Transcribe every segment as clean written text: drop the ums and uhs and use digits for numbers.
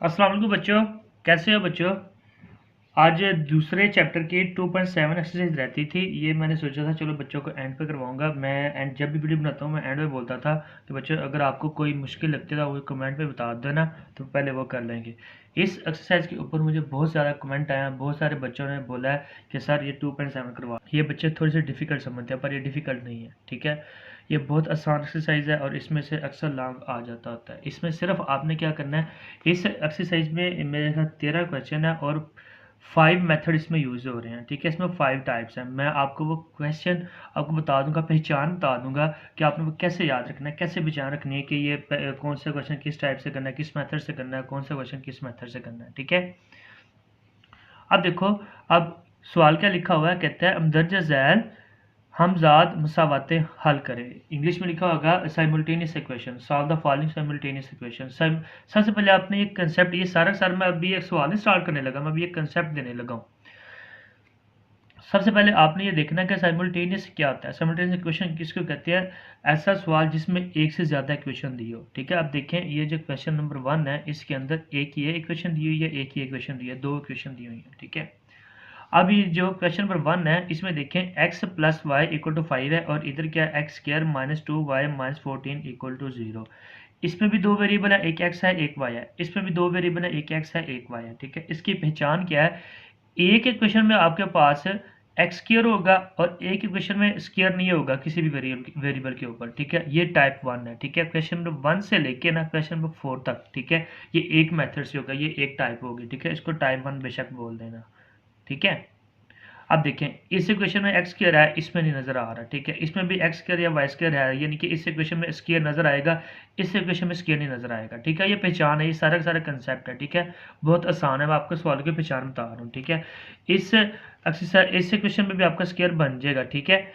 अस्सलाम वालेकुम बच्चों। कैसे हो बच्चों? आज दूसरे चैप्टर की 2.7 एक्सरसाइज रहती थी। ये मैंने सोचा था चलो बच्चों को एंड पे करवाऊंगा। मैं एंड जब भी वीडियो बनाता हूँ मैं एंड पे बोलता था कि बच्चों अगर आपको कोई मुश्किल लगती है वो कमेंट पे बता देना, तो पहले वो कर लेंगे। इस एक्सरसाइज के ऊपर मुझे बहुत ज़्यादा कमेंट आया, बहुत सारे बच्चों ने बोला है कि सर ये 2.7 करवा। ये बच्चे थोड़ी सी डिफ़िकल्ट समझते हैं पर ये डिफ़िकल्ट नहीं है, ठीक है। ये बहुत आसान एक्सरसाइज है और इसमें से अक्सर लॉन्ग आ जाता होता है। इसमें सिर्फ आपने क्या करना है, इस एक्सरसाइज में मेरे साथ 13 क्वेश्चन है और 5 मेथड इसमें यूज़ हो रहे हैं, ठीक है। इसमें 5 टाइप्स हैं। मैं आपको वो क्वेश्चन आपको बता दूंगा, पहचान बता दूंगा कि आपने वो कैसे याद रखना है, कैसे पहचान रखनी है कि ये कौन सा क्वेश्चन किस टाइप से करना है, किस मेथड से करना है, कौन सा क्वेश्चन किस मेथड से करना है, ठीक है। अब देखो, अब सवाल क्या लिखा हुआ है, कहता है अमदरजा झैल हमजाद मसावाते हल करें। इंग्लिश में लिखा होगा simultaneous equation, solve the following simultaneous equation. सबसे पहले आपने ये कंसेप्ट, ये सारा सर मैं अभी एक सवाल नहीं स्टार्ट करने लगा, मैं अभी एक कंसेप्ट देने लगा हूँ। सबसे पहले आपने ये देखना है कि साइमल्टेनियस क्या होता है। साइमल्टेनियस इक्वेशन किसको कहते हैं? ऐसा सवाल जिसमें एक से ज़्यादा इक्वेशन दी हो, ठीक है। अब देखें, ये जो क्वेश्चन नंबर 1 है इसके अंदर एक ही इक्वेशन दी हुई है, एक ही इक्वेशन दी है, दो इक्वेशन दी हुई है, ठीक है। अब ये जो क्वेश्चन नंबर 1 है इसमें देखें x plus y equal to 5 है और इधर क्या है x square minus 2y minus 14 equal to 0। इसमें भी दो वेरिएबल है, एक x है एक y है। इसमें भी दो वेरिएबल है, एक x है एक y है, ठीक है। इसकी पहचान क्या है? एक इक्वेशन में आपके पास एक्स स्क्र होगा और एक इक्वेशन में स्क्र नहीं होगा किसी भी वेरिएबल के ऊपर, ठीक है। ये टाइप 1 है, ठीक है। क्वेश्चन नंबर 1 से लेके ना क्वेश्चन नंबर 4 तक, ठीक है, ये एक मेथड से होगा, ये एक टाइप होगी, ठीक है। इसको टाइप 1 बेशक बोल देना, ठीक है। अब देखें, इस इक्वेशन में एक्स स्क्वायर है, इसमें नहीं नजर आ रहा, ठीक है। इसमें भी एक्स स्क्वायर या वाई स्क्वायर है, यानी कि इस इक्वेशन में स्क्वायर नजर आएगा, इस इक्वेशन में स्क्वायर नहीं नजर आएगा, ठीक है। ये पहचान है, ये सारा का सारा कंसेप्ट है, ठीक है। बहुत आसान है, मैं आपको सवाल की पहचान बता रहा हूँ, ठीक है। इस एक्सरसाइज, इस इक्वेशन में भी आपका स्क्वायर बन जाएगा, ठीक है,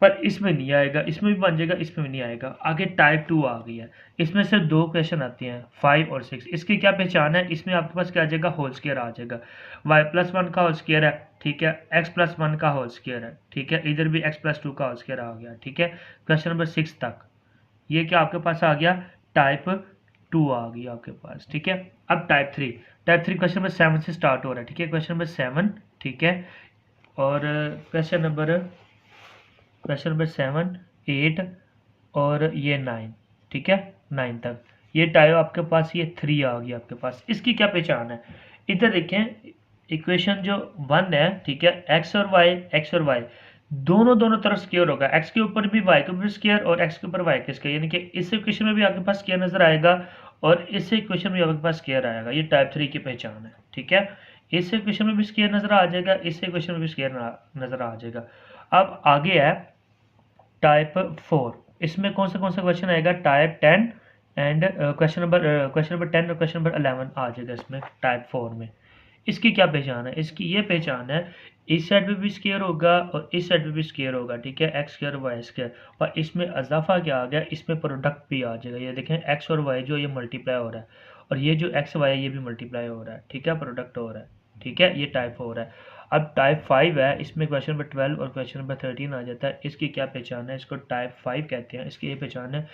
पर इसमें नहीं आएगा, इसमें भी बन जाएगा, इसमें भी नहीं आएगा। आगे टाइप 2 आ गई है। इसमें से दो क्वेश्चन आते हैं 5 और 6। इसकी क्या पहचान है? इसमें आपके पास क्या आ जाएगा, होल स्क्वायर आ जाएगा। y प्लस 1 का होल स्क्वायर है, ठीक है, x प्लस 1 का होल स्क्वायर है, ठीक है। इधर भी x प्लस 2 का होल स्क्वायर आ गया, ठीक है। क्वेश्चन नंबर 6 तक ये क्या आपके पास आ गया, टाइप 2 आ गई आपके पास, ठीक है। अब टाइप 3, टाइप 3 क्वेश्चन नंबर 7 से स्टार्ट हो रहा है, ठीक है। क्वेश्चन नंबर 7, ठीक है। और क्वेश्चन नंबर 7, 8 और ये 9, ठीक है, 9 तक। ये टाइप आपके पास, ये 3 आ गई आपके पास। इसकी क्या पहचान है? इधर देखें, इक्वेशन जो 1 है, ठीक है, एक्स और वाई दोनों दोनों तरफ स्क्वायर होगा। एक्स के ऊपर भी वाई के ऊपर स्क्वायर और एक्स के ऊपर वाई के स्क्वायर, यानी कि इस इक्वेशन में भी आपके पास स्क्वायर नजर आएगा और इस इक्वेशन में भी आपके पास स्क्वायर आएगा। ये टाइप 3 की पहचान है, ठीक है। इस इक्वेशन में भी स्क्वायर नजर आ जाएगा, इस इक्वेशन में भी स्क्वायर नजर आ जाएगा। अब आगे है टाइप 4। इसमें कौन सा क्वेश्चन आएगा, टाइप 10 एंड क्वेश्चन नंबर 10 और क्वेश्चन नंबर 11 आ जाएगा इसमें टाइप 4 में। इसकी क्या पहचान है? इसकी ये पहचान है, इस साइड पे भी स्क्वायर होगा और इस साइड पे भी स्क्वायर होगा, ठीक है, एक्स स्क्वायर वाई स्क्वायर। और इसमें इजाफा क्या आ गया, इसमें प्रोडक्ट भी आ जाएगा। ये देखें, एक्स और वाई जो ये मल्टीप्लाई हो रहा है और ये जो एक्स वाई है ये भी मल्टीप्लाई हो रहा है, ठीक है, प्रोडक्ट हो रहा है, ठीक है। ये टाइप हो रहा है। अब टाइप 5 है, इसमें क्वेश्चन नंबर 12 और क्वेश्चन नंबर 13 आ जाता है। इसकी क्या पहचान है? इसको टाइप 5 कहते हैं। इसकी ये पहचान है,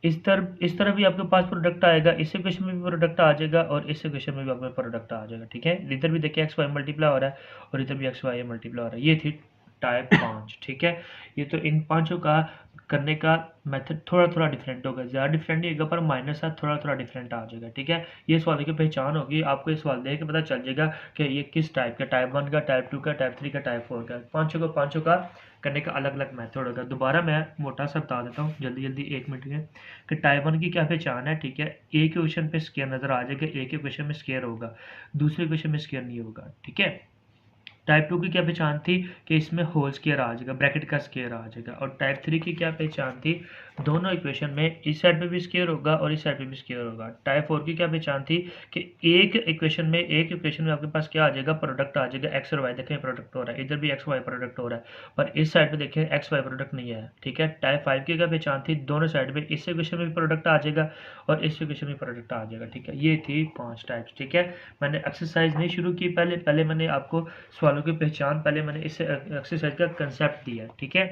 इस तरह भी आपके पास प्रोडक्ट आएगा, इस इक्वेशन में भी प्रोडक्ट आ जाएगा और इस इक्वेशन में भी आपका प्रोडक्ट आ जाएगा, ठीक है। इधर भी देखिए एक्स वाई मल्टीप्लाई हो रहा है और इधर भी एक्स वाई मल्टीप्लाई हो रहा है। ये थी टाइप 5, ठीक है। ये तो इन पांचों का करने का मेथड थोड़ा थोड़ा डिफरेंट होगा, ज़्यादा डिफरेंट नहीं होगा पर माइनस साथ थोड़ा थोड़ा डिफरेंट आ जाएगा, ठीक है। ये सवाल की पहचान होगी, आपको ये सवाल देख के पता चल जाएगा कि ये किस टाइप का, टाइप 1 का, टाइप 2 का, टाइप 3 का, टाइप 4 का। पांचों का करने का अलग अलग मेथड होगा। दोबारा मैं मोटा सा बता देता हूँ जल्दी जल्दी 1 मिनट में कि टाइप 1 की क्या पहचान है, ठीक है। एक क्वेश्चन पे स्क्वायर नजर आ जाएगा, एक क्वेश्चन में स्क्वायर होगा, दूसरे क्वेश्चन में स्क्वायर नहीं होगा, ठीक है। टाइप 2 की क्या पहचान थी कि इसमें होल स्क्वायर आ जाएगा, ब्रैकेट का स्क्वायर आ जाएगा। और टाइप 3 की क्या पहचान थी, दोनों इक्वेशन में इस साइड पे भी स्क्वायर होगा और इस साइड पे भी स्क्वायर होगा। टाइप 4 की क्या पहचान थी कि एक इक्वेशन में आपके पास क्या आ जाएगा, प्रोडक्ट आ जाएगा। एक्स और वाई देखें प्रोडक्ट हो रहा है, इधर भी एक्स वाई प्रोडक्ट हो रहा है, पर इस साइड पे देखें एक्स वाई प्रोडक्ट नहीं है, ठीक है। टाइप 5 की क्या पहचान थी, दोनों साइड पे इस इक्वेशन में भी प्रोडक्ट आ जाएगा और इस इक्वेशन में प्रोडक्ट आ जाएगा, ठीक है। ये थी 5 टाइप्स, ठीक है। मैंने एक्सरसाइज नहीं शुरू की, पहले पहले मैंने आपको सवालों की पहचान, पहले मैंने इस एक्सरसाइज का कंसेप्ट दिया, ठीक है।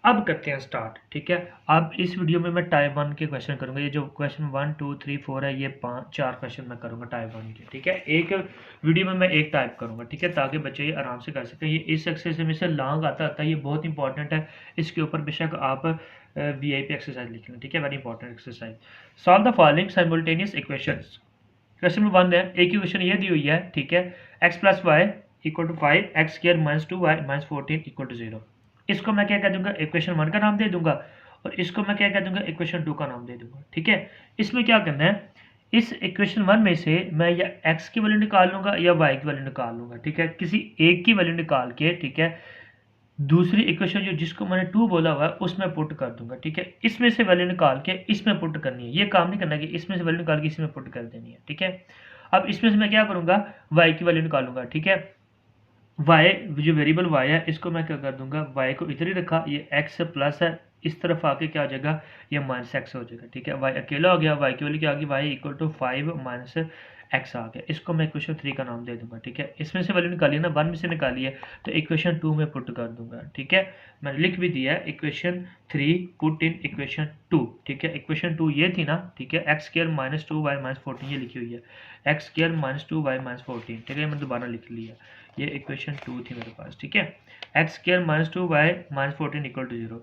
अब करते हैं स्टार्ट, ठीक है। अब इस वीडियो में मैं टाइप 1 के क्वेश्चन करूंगा। ये जो क्वेश्चन 1 2 3 4 है, ये 4 क्वेश्चन मैं करूंगा टाइप 1 के, ठीक है। एक वीडियो में मैं एक टाइप करूंगा, ठीक है, ताकि बच्चे ये आराम से कर सकें। ये इस एक्सरसाइज में से लॉन्ग आता है, ये बहुत इंपॉर्टेंट है। इसके ऊपर बेशक आप VIP एक्सरसाइज लिख लें, ठीक है, very important exercise. Solve the following simultaneous equations. Question number 1 है, एक इक्वेशन ये दी हुई है, ठीक है, x plus y equal to 5 x square minus 2y minus 14 equal to 0। इसको मैं क्या कह दूंगा, इक्वेशन 1 का नाम दे दूंगा, और इसको मैं क्या कह दूंगा, इक्वेशन 2 का नाम दे दूंगा, ठीक है। इसमें क्या करना है, इस इक्वेशन 1 में से मैं या x की वैल्यू निकाल लूंगा या y की वैल्यू निकाल लूंगा, ठीक है। किसी एक की वैल्यू निकाल के, ठीक है, दूसरी इक्वेशन जो जिसको मैंने 2 बोला हुआ है उसमें पुट कर दूंगा, ठीक है। इसमें से वैल्यू निकाल के इसमें पुट करनी है, ये काम नहीं करना कि इसमें से वैल्यू निकाल के इसमें पुट कर देनी है, ठीक है। अब इसमें से मैं क्या करूंगा, y की वैल्यू निकालूंगा, ठीक है। y जो वेरिएबल y है, इसको मैं क्या कर दूंगा, y को इधर ही रखा, ये x प्लस है, इस तरफ आके क्या हो जाएगा, ये माइनस एक्स हो जाएगा, ठीक है। y अकेला हो गया, y की वैल्यू क्या आ गई, y equal to 5 minus x आ गया। इसको मैं इक्वेशन 3 का नाम दे दूंगा, ठीक है। इसमें से वैल्यू निकाली ना, 1 में से निकाली है, तो इक्वेशन 2 में पुट कर दूंगा, ठीक है। मैंने लिख भी दिया है, इक्वेशन 3 पुट इन इक्वेशन 2, ठीक है। इक्वेशन 2 ये थी ना, ठीक है, x square minus 2y minus 14 ये लिखी हुई है, x square minus 2y minus 14, ठीक है। मैंने दोबारा लिख लिया, ये इक्वेशन 2 थी मेरे पास, ठीक है। X square minus 2y minus 14 equal to 0।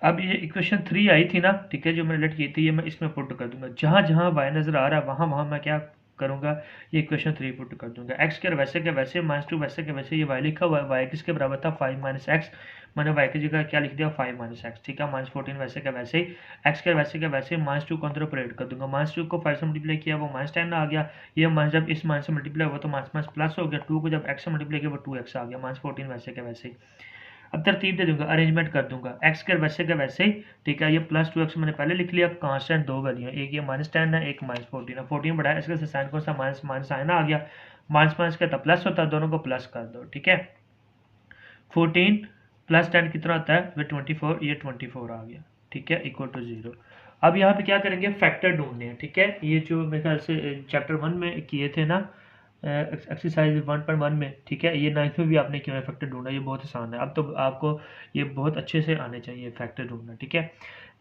अब ये इक्वेशन 3 आई थी ना, ठीक है, जो मैंने लेट की थी, ये मैं इसमें पुट कर दूंगा। जहां जहां y नजर आ रहा है वहां वहां मैं क्या करूंगा, ये इक्वेशन 3 पुट कर दूंगा। एक्स स्क्वायर वैसे के वैसे माइनस 2 वैसे के वैसे, ये y लिखा हुआ है, y किसके बराबर था, 5 माइनस एक्स। मैंने y की जगह क्या लिख दिया, 5 माइनस एक्स, ठीक है। माइनस 14 वैसे का वैसे, एक्स स्क्वायर वैसे के वैसे, माइनस 2 को अंदर ऑपरेट कर दूंगा। माइनस 2 को 5 से मल्टीप्लाई किया, वो माइनस 10 आ गया। ये माइनस जब इस माइनस से मल्टीप्लाई हुआ तो माइनस माइनस प्लस हो गया। 2 को जब x से मल्टीप्लाई किया वो 2x आ गया। माइनस 14 वैसे के वैसे। अब तरतीब दे दूंगा, अरेंजमेंट कर दूंगा, एक्स के वैसे का वैसे ही, ठीक है। ये प्लस 2x मैंने पहले लिख लिया, कांस्टेंट दो वैल्यू, एक ये माइनस 10 है, एक माइनस 14 है। 14 बढ़ाया, इसके साइन कौन सा, माइनस माइनस साइन आ गया, माइनस माइनस का तो प्लस होता है, दोनों को प्लस कर दो, ठीक है। 14 प्लस 10 कितना होता है, वे 24, ये 24 आ गया, ठीक है, इक्वल टू 0। अब यहाँ पे क्या करेंगे, फैक्टर ढूंढने हैं, ठीक है। ये जो मेरे ख्याल से चैप्टर 1 में किए थे ना, एक्सरसाइज 1.1 में, ठीक है, ये 9th में भी आपने किया है फैक्टर ढूंढना, ये बहुत आसान है। अब तो आपको ये बहुत अच्छे से आने चाहिए फैक्टर ढूंढना, ठीक है।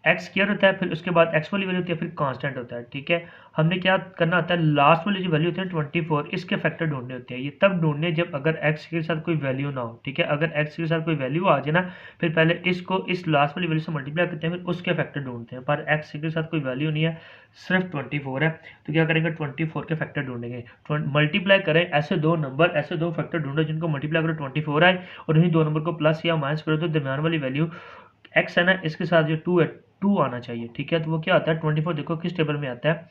एक्स स्क्वायर होता है, फिर उसके बाद एक्स वाली वैल्यू होती है, फिर कांस्टेंट होता है, ठीक है। हमने क्या करना होता है, लास्ट वाली जो वैल्यू होती है 24, इसके फैक्टर ढूंढने होते हैं। ये तब ढूंढने जब अगर एक्स के साथ कोई वैल्यू ना हो, ठीक है। अगर एक्स के साथ कोई वैल्यू आ जाए ना, फिर पहले इसको इस लास्ट वाली वैल्यू से मल्टीप्लाई करते हैं, फिर उसके फैक्टर ढूंढते हैं। पर एक्स के साथ कोई वैल्यू नहीं है, सिर्फ 24 है, तो क्या करेंगे, 24 के फैक्टर ढूंढेंगे। मल्टीप्लाई करें ऐसे दो नंबर, ऐसे दो फैक्टर ढूंढो जिनको मल्टीप्लाई करो 24 आए, और उन्हीं दो नंबर को प्लस या माइनस करो तो दरमियान वाली वैल्यू एक्स है ना, इसके साथ जो 2 है, 2 आना चाहिए, ठीक है। तो वो क्या आता है, 24 देखो किस टेबल में आता है,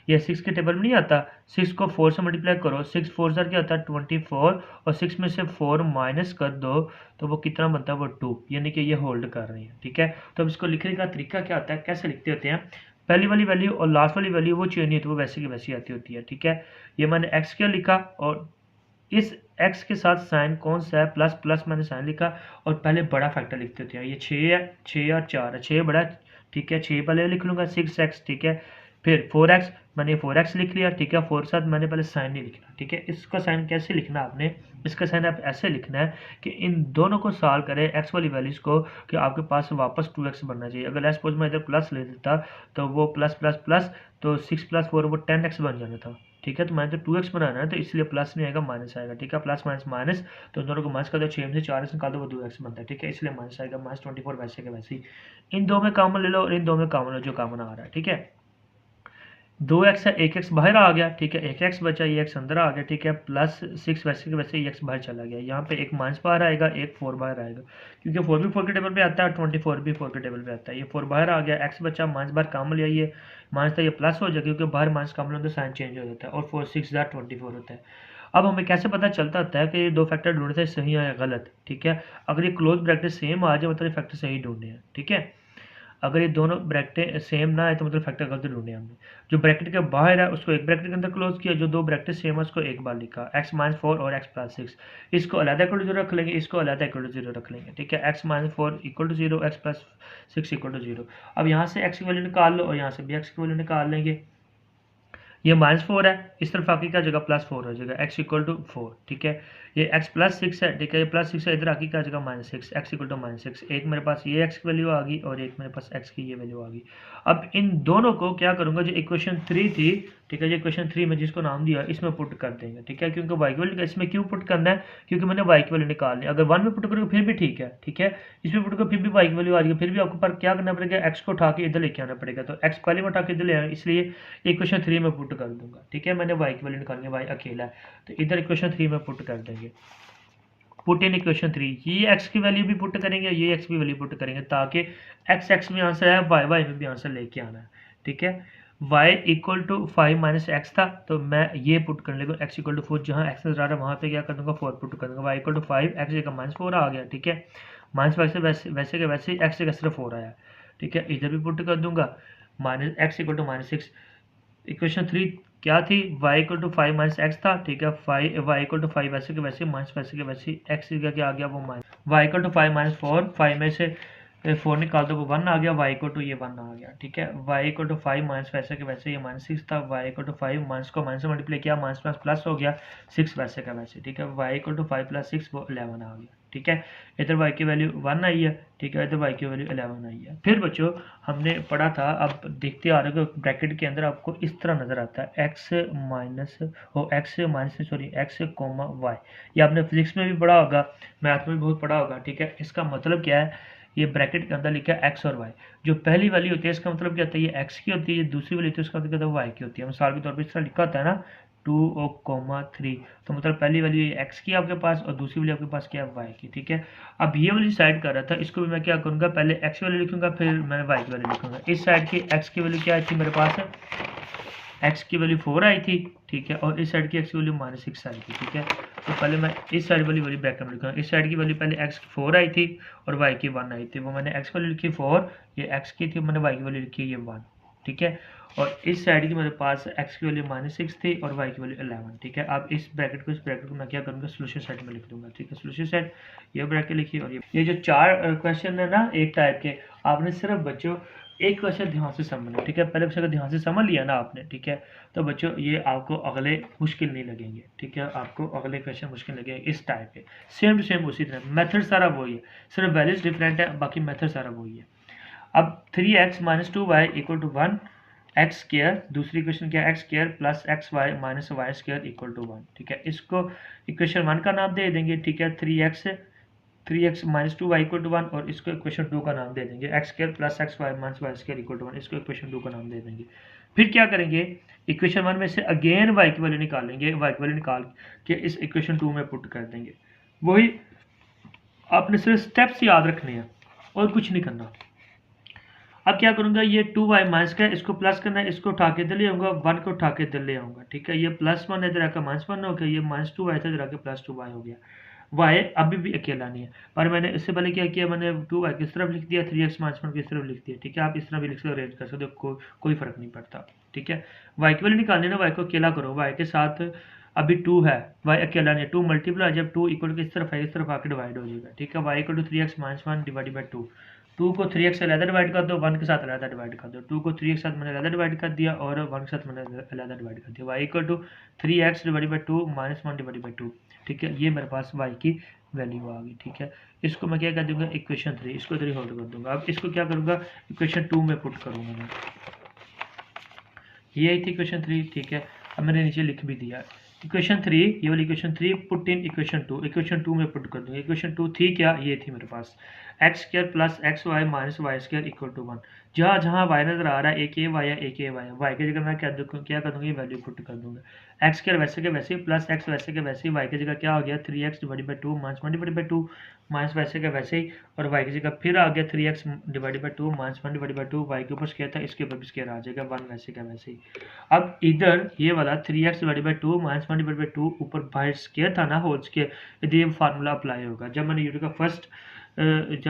ये 6 के टेबल में नहीं आता। 6 को 4 से मल्टीप्लाई करो, 6 4 सर क्या होता है 24, और 6 में से 4 माइनस कर दो तो वो कितना बनता है, वो 2, यानी कि ये होल्ड कर रही है, ठीक है। तो अब इसको लिखने का तरीका क्या होता है, कैसे लिखते होते हैं, पहली वाली वैल्यू और लास्ट वाली वैल्यू वो चेंज नहीं होती, वो वैसे की वैसी आती होती है, ठीक है। ये मैंने एक्स क्या लिखा, और इस x के साथ साइन कौन सा है, प्लस प्लस मैंने साइन लिखा, और पहले बड़ा फैक्टर लिखते थे, ये 6 है, 6 और 4 है, 6 बड़ा, ठीक है, 6 पहले लिख लूँगा, 6x, ठीक है। फिर 4x, मैंने 4x लिख लिया, ठीक है। 4 के साथ मैंने पहले साइन नहीं लिखना, ठीक है। इसका साइन कैसे लिखना आपने, इसका साइन आप ऐसे लिखना है कि इन दोनों को सॉल्व करें एक्स वाली वैल्यूज़ को, कि आपके पास वापस 2x बनना चाहिए। अगर सपोज मैं इधर प्लस ले देता तो वो प्लस प्लस प्लस, तो 6 प्लस 4 वो 10x बन जाना था, ठीक है। तो मैंने तो 2x बनाना है, तो इसलिए प्लस नहीं आएगा, माइनस आएगा, ठीक है। प्लस माइनस माइनस, तो दोनों को माइनस कर दो, 6 में से 4 निकाल दो, वो 2x बनता है, ठीक है। इसलिए माइनस आएगा, माइनस 24 वैसे के वैसे ही। इन दो में कॉमन ले लो और इन दो में कॉमन लो जो कॉमन आ रहा है, ठीक है। 2x है, 1x बाहर आ गया, ठीक है, 1x बचा, ये x अंदर आ गया, ठीक है। प्लस 6 वैसे के वैसे ये x बाहर चला गया, यहाँ पे एक माइनस बाहर आएगा, एक 4 बाहर आएगा, क्योंकि 4 भी 4 के टेबल पे आता है, 24 भी 4 के टेबल पे आता है। ये 4 बाहर आ गया, x बचा, माइनस बाहर कॉमन लिया, ये माइनस था, ये प्लस हो जाएगा, क्योंकि बाहर माइनस कॉमन होता है, साइन चेंज हो जाता है, और 4 6 24 होता है। अब हमें कैसे पता चलता होता है कि ये दो फैक्टर ढूंढते हैं सही है या गलत, ठीक है। अगर ये क्लोज ब्रैकेट सेम आ जाए मतलब फैक्टर सही ढूंढने हैं, ठीक है। अगर ये दोनों ब्रैकेटें सेम ना है तो मतलब फैक्टर गलत ढूंढे हमने। जो ब्रैकेट के बाहर है उसको एक ब्रैकेट के अंदर क्लोज किया, जो दो ब्रैकेट सेम है उसको एक बार लिखा, x माइनस 4 और x प्लस 6। इसको अलग इक्वल टू 0 रख लेंगे, इसको अलग इक्वल टू 0 रख लेंगे, ठीक है। x minus 4 equal to 0, x plus 6 equal to 0। अब यहाँ से x की वैल्यू निकाल लो और यहाँ से भी x की वैल्यू निकाल लेंगे। ये माइनस 4 है, इस तरफ आके क्या जगह प्लस 4 हो जाएगा, x इक्वल टू 4, ठीक है। ये x प्लस 6 है, ठीक है, ये प्लस 6 है, इधर आके क्या आ जाएगा -6, x इक्वल टू -6। एक मेरे पास ये x की वैल्यू आ गई और एक मेरे पास x की ये वैल्यू आ गई। अब इन दोनों को क्या करूंगा, जो इक्वेशन 3 थी, ठीक है, जो इक्वेशन 3 में जिसको नाम दिया इसमें पुट कर देंगे, ठीक है, क्योंकि y की वैल्यू इसमें क्यों पुट करना है, क्योंकि मैंने y की वैल्यू निकालनी है। अगर 1 में पुट करोगे फिर भी ठीक है, ठीक है, इसमें पुट करो फिर भी y की वैल्यू आ जाएगी, फिर भी आपको पर क्या करना पड़ेगा, x को उठा के इधर लेके आना पड़ेगा। तो x पहले में उठा के इधर ले आना, इसलिए इक्वेशन 3 में पुट कर दूंगा, ठीक है, मैंने y की वैल्यू निकालनी है, y अकेला है, तो इधर इक्वेशन 3 में पुट कर देंगे। पुट इन इक्वेशन 3, ये x की वैल्यू भी पुट करेंगे, ये x की वैल्यू पुट करेंगे, ताकि x में आंसर है, y में भी आंसर लेके आना है, ठीक है। y equal to 5 minus x था, तो मैं ये पुट कर लेगा, x इक्वल टू 4, जहाँ x नजर आ रहा है वहाँ पे क्या कर दूंगा, 4 पुट कर दूंगा। y इक्वल टू 5, x जगह -4 आ गया, ठीक है, -5 से वैसे के वैसे ही x जगह सिर्फ 4 आया, ठीक है, इधर भी पुट कर दूंगा, minus x equal to -6। Equation 3 क्या थी, y equal to 5 minus x था, ठीक है, y इक्वल टू 5 वैसे के वैसे माइनस वैसे के वैसे x का क्या आ गया वो minus, y equal to 5 minus 4, 5 में से 4 निकाल दो वो 1 आ गया, y इक्वल टू ये 1 आ गया, ठीक है, y इक्वल टू 5 माइनस वैसे के वैसे ये -6 था, y इक्वल टू 5 माइनस को माइनस से मल्टीप्लाई किया, माइनस प्लस प्लस हो गया, 6 वैसे का वैसे, ठीक है, y इक्वल टू 5 प्लस 6 वो 11 आ गया, ठीक है, इधर y की वैल्यू 1 आई है, ठीक है, इधर y की वैल्यू 11 आई है। फिर बच्चों हमने पढ़ा था, अब देखते आ रहे हो ब्रैकेट के अंदर आपको इस तरह नजर आता है x minus x comma y, ये आपने फिजिक्स में भी पढ़ा होगा, मैथ में भी बहुत पढ़ा होगा, ठीक है। इसका मतलब क्या है, ये ब्रैकेट के अंदर लिखा है x और y, जो पहली वाली होती है इसका मतलब क्या होता है, ये x की होती है, दूसरी वाली होती है उसका मतलब क्या होता है y की होती है। मिसाल के तौर पर इस तरह लिखा होता है ना 2,3, तो मतलब पहली वाली x की आपके पास और दूसरी वाली आपके पास क्या है y की, ठीक है। अब ये वाली साइड कर रहा था, इसको भी मैं क्या करूंगा, पहले x वाली लिखूंगा फिर मैं y की वैल्यू लिखूंगा। इस साइड की x की वैल्यू क्या थी मेरे पास, x की वैल्यू 4 आई थी, ठीक है, और इस साइड की x की वैल्यू -6 आई थी, ठीक है। तो पहले मैं इस साइड वाली वैल्यू ब्रैकेट में लिखूंगा, इस साइड की वैल्यू पहले x की 4 आई थी और y की 1 आई थी, वो मैंने x वैल्यू लिखी 4, ये x की थी, मैंने y की वैल्यू लिखी ये 1, ठीक है। और इस साइड की मेरे पास x की वैल्यू -6 थी और y की वैल्यू 11, ठीक है। अब इस ब्रैकेट को मैं क्या करूंगा, सोल्यूशन सेट में लिख दूंगा, ठीक है, सोल्यूशन सेट, ये ब्रैकेट लिखी, और ये जो 4 क्वेश्चन है ना एक टाइप के, आपने सिर्फ बच्चों एक क्वेश्चन ध्यान से समझना, ठीक है, पहले क्वेश्चन को ध्यान से समझ लिया ना आपने, ठीक है, तो बच्चों ये आपको अगले मुश्किल नहीं लगेंगे, ठीक है, आपको अगले क्वेश्चन मुश्किल लगेंगे इस टाइप के, सेम टू सेम उसी तरह, मेथड सारा वही है, सिर्फ वैल्यूज डिफरेंट है, बाकी मेथड सारा वही है। अब 3x minus 2y equal to 1 x square, दूसरी इक्वेशन क्या है, x square plus x y minus y square equal to 1, ठीक है, इसको इक्वेशन 1 का नाम दे देंगे, ठीक है, 3x minus 2y equal to 1, और इसको इक्वेशन 2 का नाम दे देंगे, x square plus x y minus y square equal to 1, इसको इक्वेशन 2 का नाम दे देंगे। फिर क्या करेंगे, इक्वेशन 1 में से अगेन y की वैल्यू निकालेंगे, y की वैल्यू निकाल के इस इक्वेशन 2 में पुट कर देंगे। वही आपने सिर्फ स्टेप्स याद रखने हैं और कुछ नहीं करना। अब क्या करूंगा, ये 2y माइनस का इसको प्लस करना है, इसको उठा के इधर ले आऊंगा, 1 को उठा के इधर ले आऊंगा, ठीक है, ये +1 इधर आकर -1 हो गया, ये -2y था इधर आके +2y हो गया। y अभी भी अकेला नहीं है, पर मैंने इससे पहले क्या किया, मैंने 2y किस तरफ लिख दिया, 3x माइनस 1 किस तरफ लिख दिया, ठीक है, आप इस तरह भी लिख सकते हो, अरेंज कर सकते हो, कोई फर्क नहीं पड़ता, ठीक है। y की वैल्यू निकालनी है ना, y को अकेला करो, y के साथ अभी 2 है, y अकेला नहीं, 2 मल्टीप्लाई, जब 2 इक्वल किस तरफ है, इस तरफ आके डिवाइड हो जाएगा, ठीक है, y equal to 3x minus 1 divide by 2, 2 को 3x से अलग डिवाइड कर दो, 1 के साथ अलग डिवाइड कर दो, 2 को 3 के साथ मैंने अलग डिवाइड कर दिया और 1 के साथ मैंने अलग डिवाइड कर दिया, y equal to 3x divide by 2 minus 1 divide by 2, ठीक है, ये मेरे पास y की वैल्यू आ गई, ठीक है। इसको मैं क्या कर दूंगा, इक्वेशन 3, इसको 3 होल्ड कर दूंगा। अब इसको क्या करूंगा, इक्वेशन 2 में पुट करूंगा मैं, ये थी इक्वेशन 3, ठीक है। अब मैंने नीचे लिख भी दिया इक्वेशन 3, ये वाली equation 3 put in equation 2, equation 2 में पुट कर दूंगा। इक्वेशन 2 थी क्या, ये थी मेरे पास x square plus x y minus y square equal to 1, जहाँ जहाँ वाई नजर आ रहा है एक ये वाई है एक ये वाई है, वाई की जगह मैं क्या कर दूंगा, ये वैल्यू पुट कर दूंगा। एक्स स्क्र वैसे के वैसे प्लस एक्स वैसे के वैसे, वाई की जगह क्या हो गया 3x divide by 2 minus 1 divide by 2 minus वैसे के वैसे ही, और वाई की जगह फिर आ गया 3x divide by 2 minus 1 divide by 2, y के ऊपर स्क्वायर था इसके ऊपर भी स्क्वायर आ जाएगा 1 वैसे का वैसे ही। अब इधर ये वाला 3x divide by 2 minus 1 divide by 2 ऊपर बाहर स्क्वायर था ना होल स्क्वायर, यदि ये फार्मूला अप्लाई होगा। जब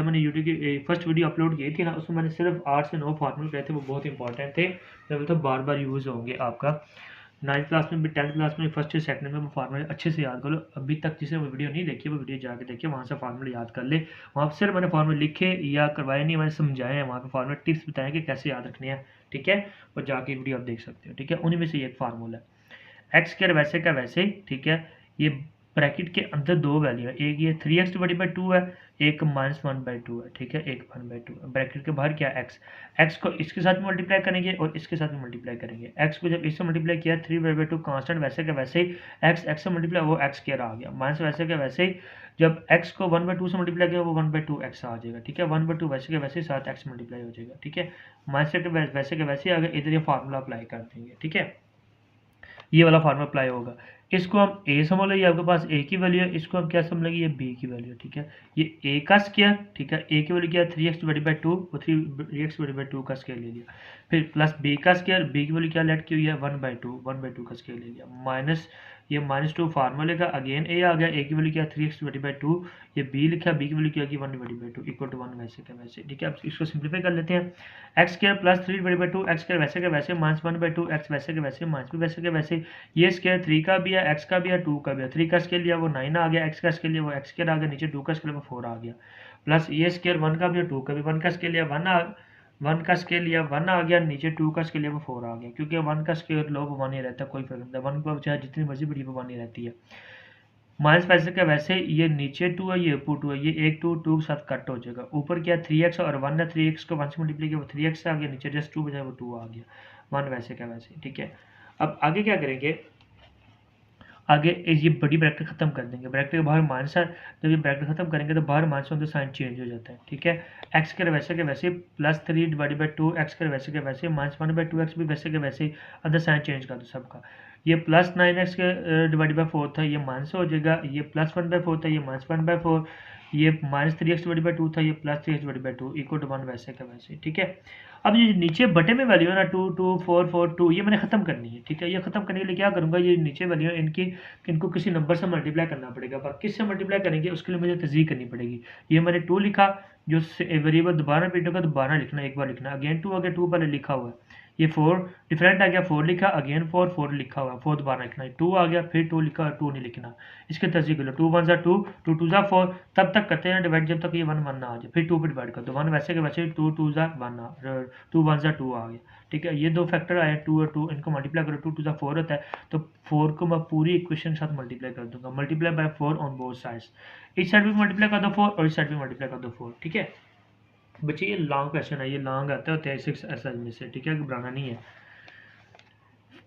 मैंने यूट्यूब की फर्स्ट वीडियो अपलोड की थी ना, उसमें मैंने सिर्फ 8 से 9 फार्मूले कहे थे, वो बहुत इंपॉर्टेंट थे, तो बार बार यूज़ होंगे आपका 9th क्लास में भी, 10th क्लास में, फर्स्ट से सेकंड में वो फार्मूले अच्छे से याद कर लो। अभी तक जिसने वो वीडियो नहीं देखी वो वीडियो जाके देखिए, वहाँ से फार्मूले याद कर ले, वहाँ पर सिर्फ मैंने फार्मूले लिखे या करवाए नहीं, मैंने समझाए हैं, वहाँ पे फार्मूले टिप्स बताएं कि कैसे याद रखने हैं, ठीक है, और जाके वीडियो आप देख सकते हो, ठीक है। उन्हीं में से एक फार्मूला एक्स स्क्वायर वैसे का वैसे, ठीक है, ये ब्रैकेट के अंदर दो वैल्यू है, एक ये 3x डिवाइडेड बाई 2 है, एक -1/2 है, ठीक है, एक 1/2 है। ब्रैकेट के बाहर क्या x को इसके साथ मल्टीप्लाई करेंगे और इसके साथ मल्टीप्लाई करेंगे। x को जब इससे मल्टीप्लाई किया 3/2 कांस्टेंट वैसे का वैसे ही x से मल्टीप्लाई वो x स्क्वायर आ गया, माइनस वैसे का वैसे ही जब x को 1/2 से मल्टीप्लाई किया वो 1/2 x आ जाएगा, ठीक है, 1/2 वैसे के वैसे ही साथ x मल्टीप्लाई हो जाएगा, ठीक है, माइनस के वैसे के वैसे ही आ गया। इधर ये फार्मूला अप्लाई कर देंगे, ठीक है, ये वाला फार्मूला अप्लाई होगा। इसको हम a समझ लेंगे, आपके पास a की वैल्यू है, इसको हम क्या समझ लेंगे, ये b की वैल्यू है, ठीक है, ये a का स्क्वायर, ठीक है, a की वैल्यू क्या है 3x डिवाइडेड बाई 2 और 3x डिवाइडेड बाई 2 का स्क्वायर ले लिया, फिर प्लस b का स्क्वायर, b की वैल्यू क्या लेट की हुई है 1/2 का स्क्वायर ले लिया, माइनस ये -2 फार्मूले का अगेन a आ गया, a की वैल्यू क्या है 3x डिवाइडेड बाई 2, ये b लिखा, b की वैल्यू क्या है 1/2 इक्वल टू 1 वैसे का वैसे, ठीक है। अब इसको सिंप्लीफाई कर लेते हैं, x square plus 3 divided by 2 x square वैसे का वैसे माइनस 1/2 x वैसे के वैसे माइनस भी वैसे के वैसे, ये स्क्वायर 3 का भी है, x का भी है, 2 का भी है, 3 का स्क्वायर लिया वो 9 आ गया, x का स्क्वायर लिया वो x स्क्वायर आ गया, नीचे 2 का स्क्वायर वो 4 आ गया, प्लस ये स्क्वायर 1 का भी है 2 का भी, 1 का स्क्वायर लिया 1 का स्क्वायर लिया 1 आ गया, नीचे 2 का स्क्वायर लिया वो 4 आ गया, क्योंकि 1 का स्क्वायर लो वो 1 ही रहता है, कोई फर्क नहीं, 1 को चाहे जितनी मर्जी बड़ी वो 1 ही रहती है। माइनस वैसे का वैसे ये नीचे 2 है, ये ऊपर 2 है, ये एक 2 के साथ कट हो जाएगा, ऊपर क्या 3x और 1 है, 3x को 1 से मल्टीप्लाई किया वो 3x आ गया, नीचे जस्ट 2 बचा वो 2 आ गया, 1 वैसे का वैसे, ठीक है। अब आगे क्या करेंगे, आगे ये बड़ी ब्रैकेट खत्म कर देंगे, ब्रैकेट के बाहर माइनस है, जब ये ब्रैकेट खत्म करेंगे तो बाहर माइनस होने से साइन चेंज हो जाता है, ठीक है, एक्स के वैसे के वैसे प्लस 3 डिवाइडेड बाई 2 एक्स के वैसे के वैसे माइनस 1/2 एक्स भी वैसे के वैसे अंदर साइन चेंज कर दो सबका, ये प्लस 9x के डिवाइडेड बाई 4 था, ये माइनस हो जाएगा, ये प्लस 1/4 था, ये माइनस 1/4, ये माइनस 3x डिवाइडेड बाई 2 था, ये plus 3x divided by 2 equal to 1 वैसे का वैसे, ठीक है। अब ये नीचे बटे में वैल्यू है ना 2 2 4 4 2, ये मैंने खत्म करनी है, ठीक है, ये खत्म करने के लिए क्या करूंगा, ये नीचे वैल्यू है इनको किसी नंबर से मल्टीप्लाई करना पड़ेगा, पर किससे मल्टीप्लाई करेंगे उसके लिए मुझे तस्दीक करनी पड़ेगी। ये मैंने 2 लिखा, जो वेरिएबल दोबारा रिपीट होगा दोबारा लिखना, एक बार लिखना, अगेन 2 आ गया, 2 पहले लिखा हुआ है, ये 4 डिफरेंट आ गया, 4 लिखा, अगेन 4 4 लिखा हुआ, 4 दोबारा लिखना है, 2 आ गया, फिर 2 लिखा, 2 नहीं लिखना, इसके तस्दीक लो, 2 1 2 2 2 4 तब तक करते हैं डिवाइड जब तक ये 1 1 ना आ जाए, फिर 2 पे डिवाइड कर दो, 1 वैसे के वैसे 2 2 1 2 1 2 आ गया, ठीक है, ये दो फैक्टर आए 2 और 2, इनको मल्टीप्लाई करो, 2 2 4 होता है, तो 4 को मैं पूरी इक्वेशन के साथ मल्टीप्लाई कर दूंगा, multiply by 4 on both sides, इस साइड भी मल्टीप्लाई कर दो 4 और इस साइड भी मल्टीप्लाई कर दो 4, ठीक है बच्चे, ये लॉन्ग क्वेश्चन है, ये लॉन्ग आता है 36 ऐसा में से, ठीक है, घबराना नहीं है।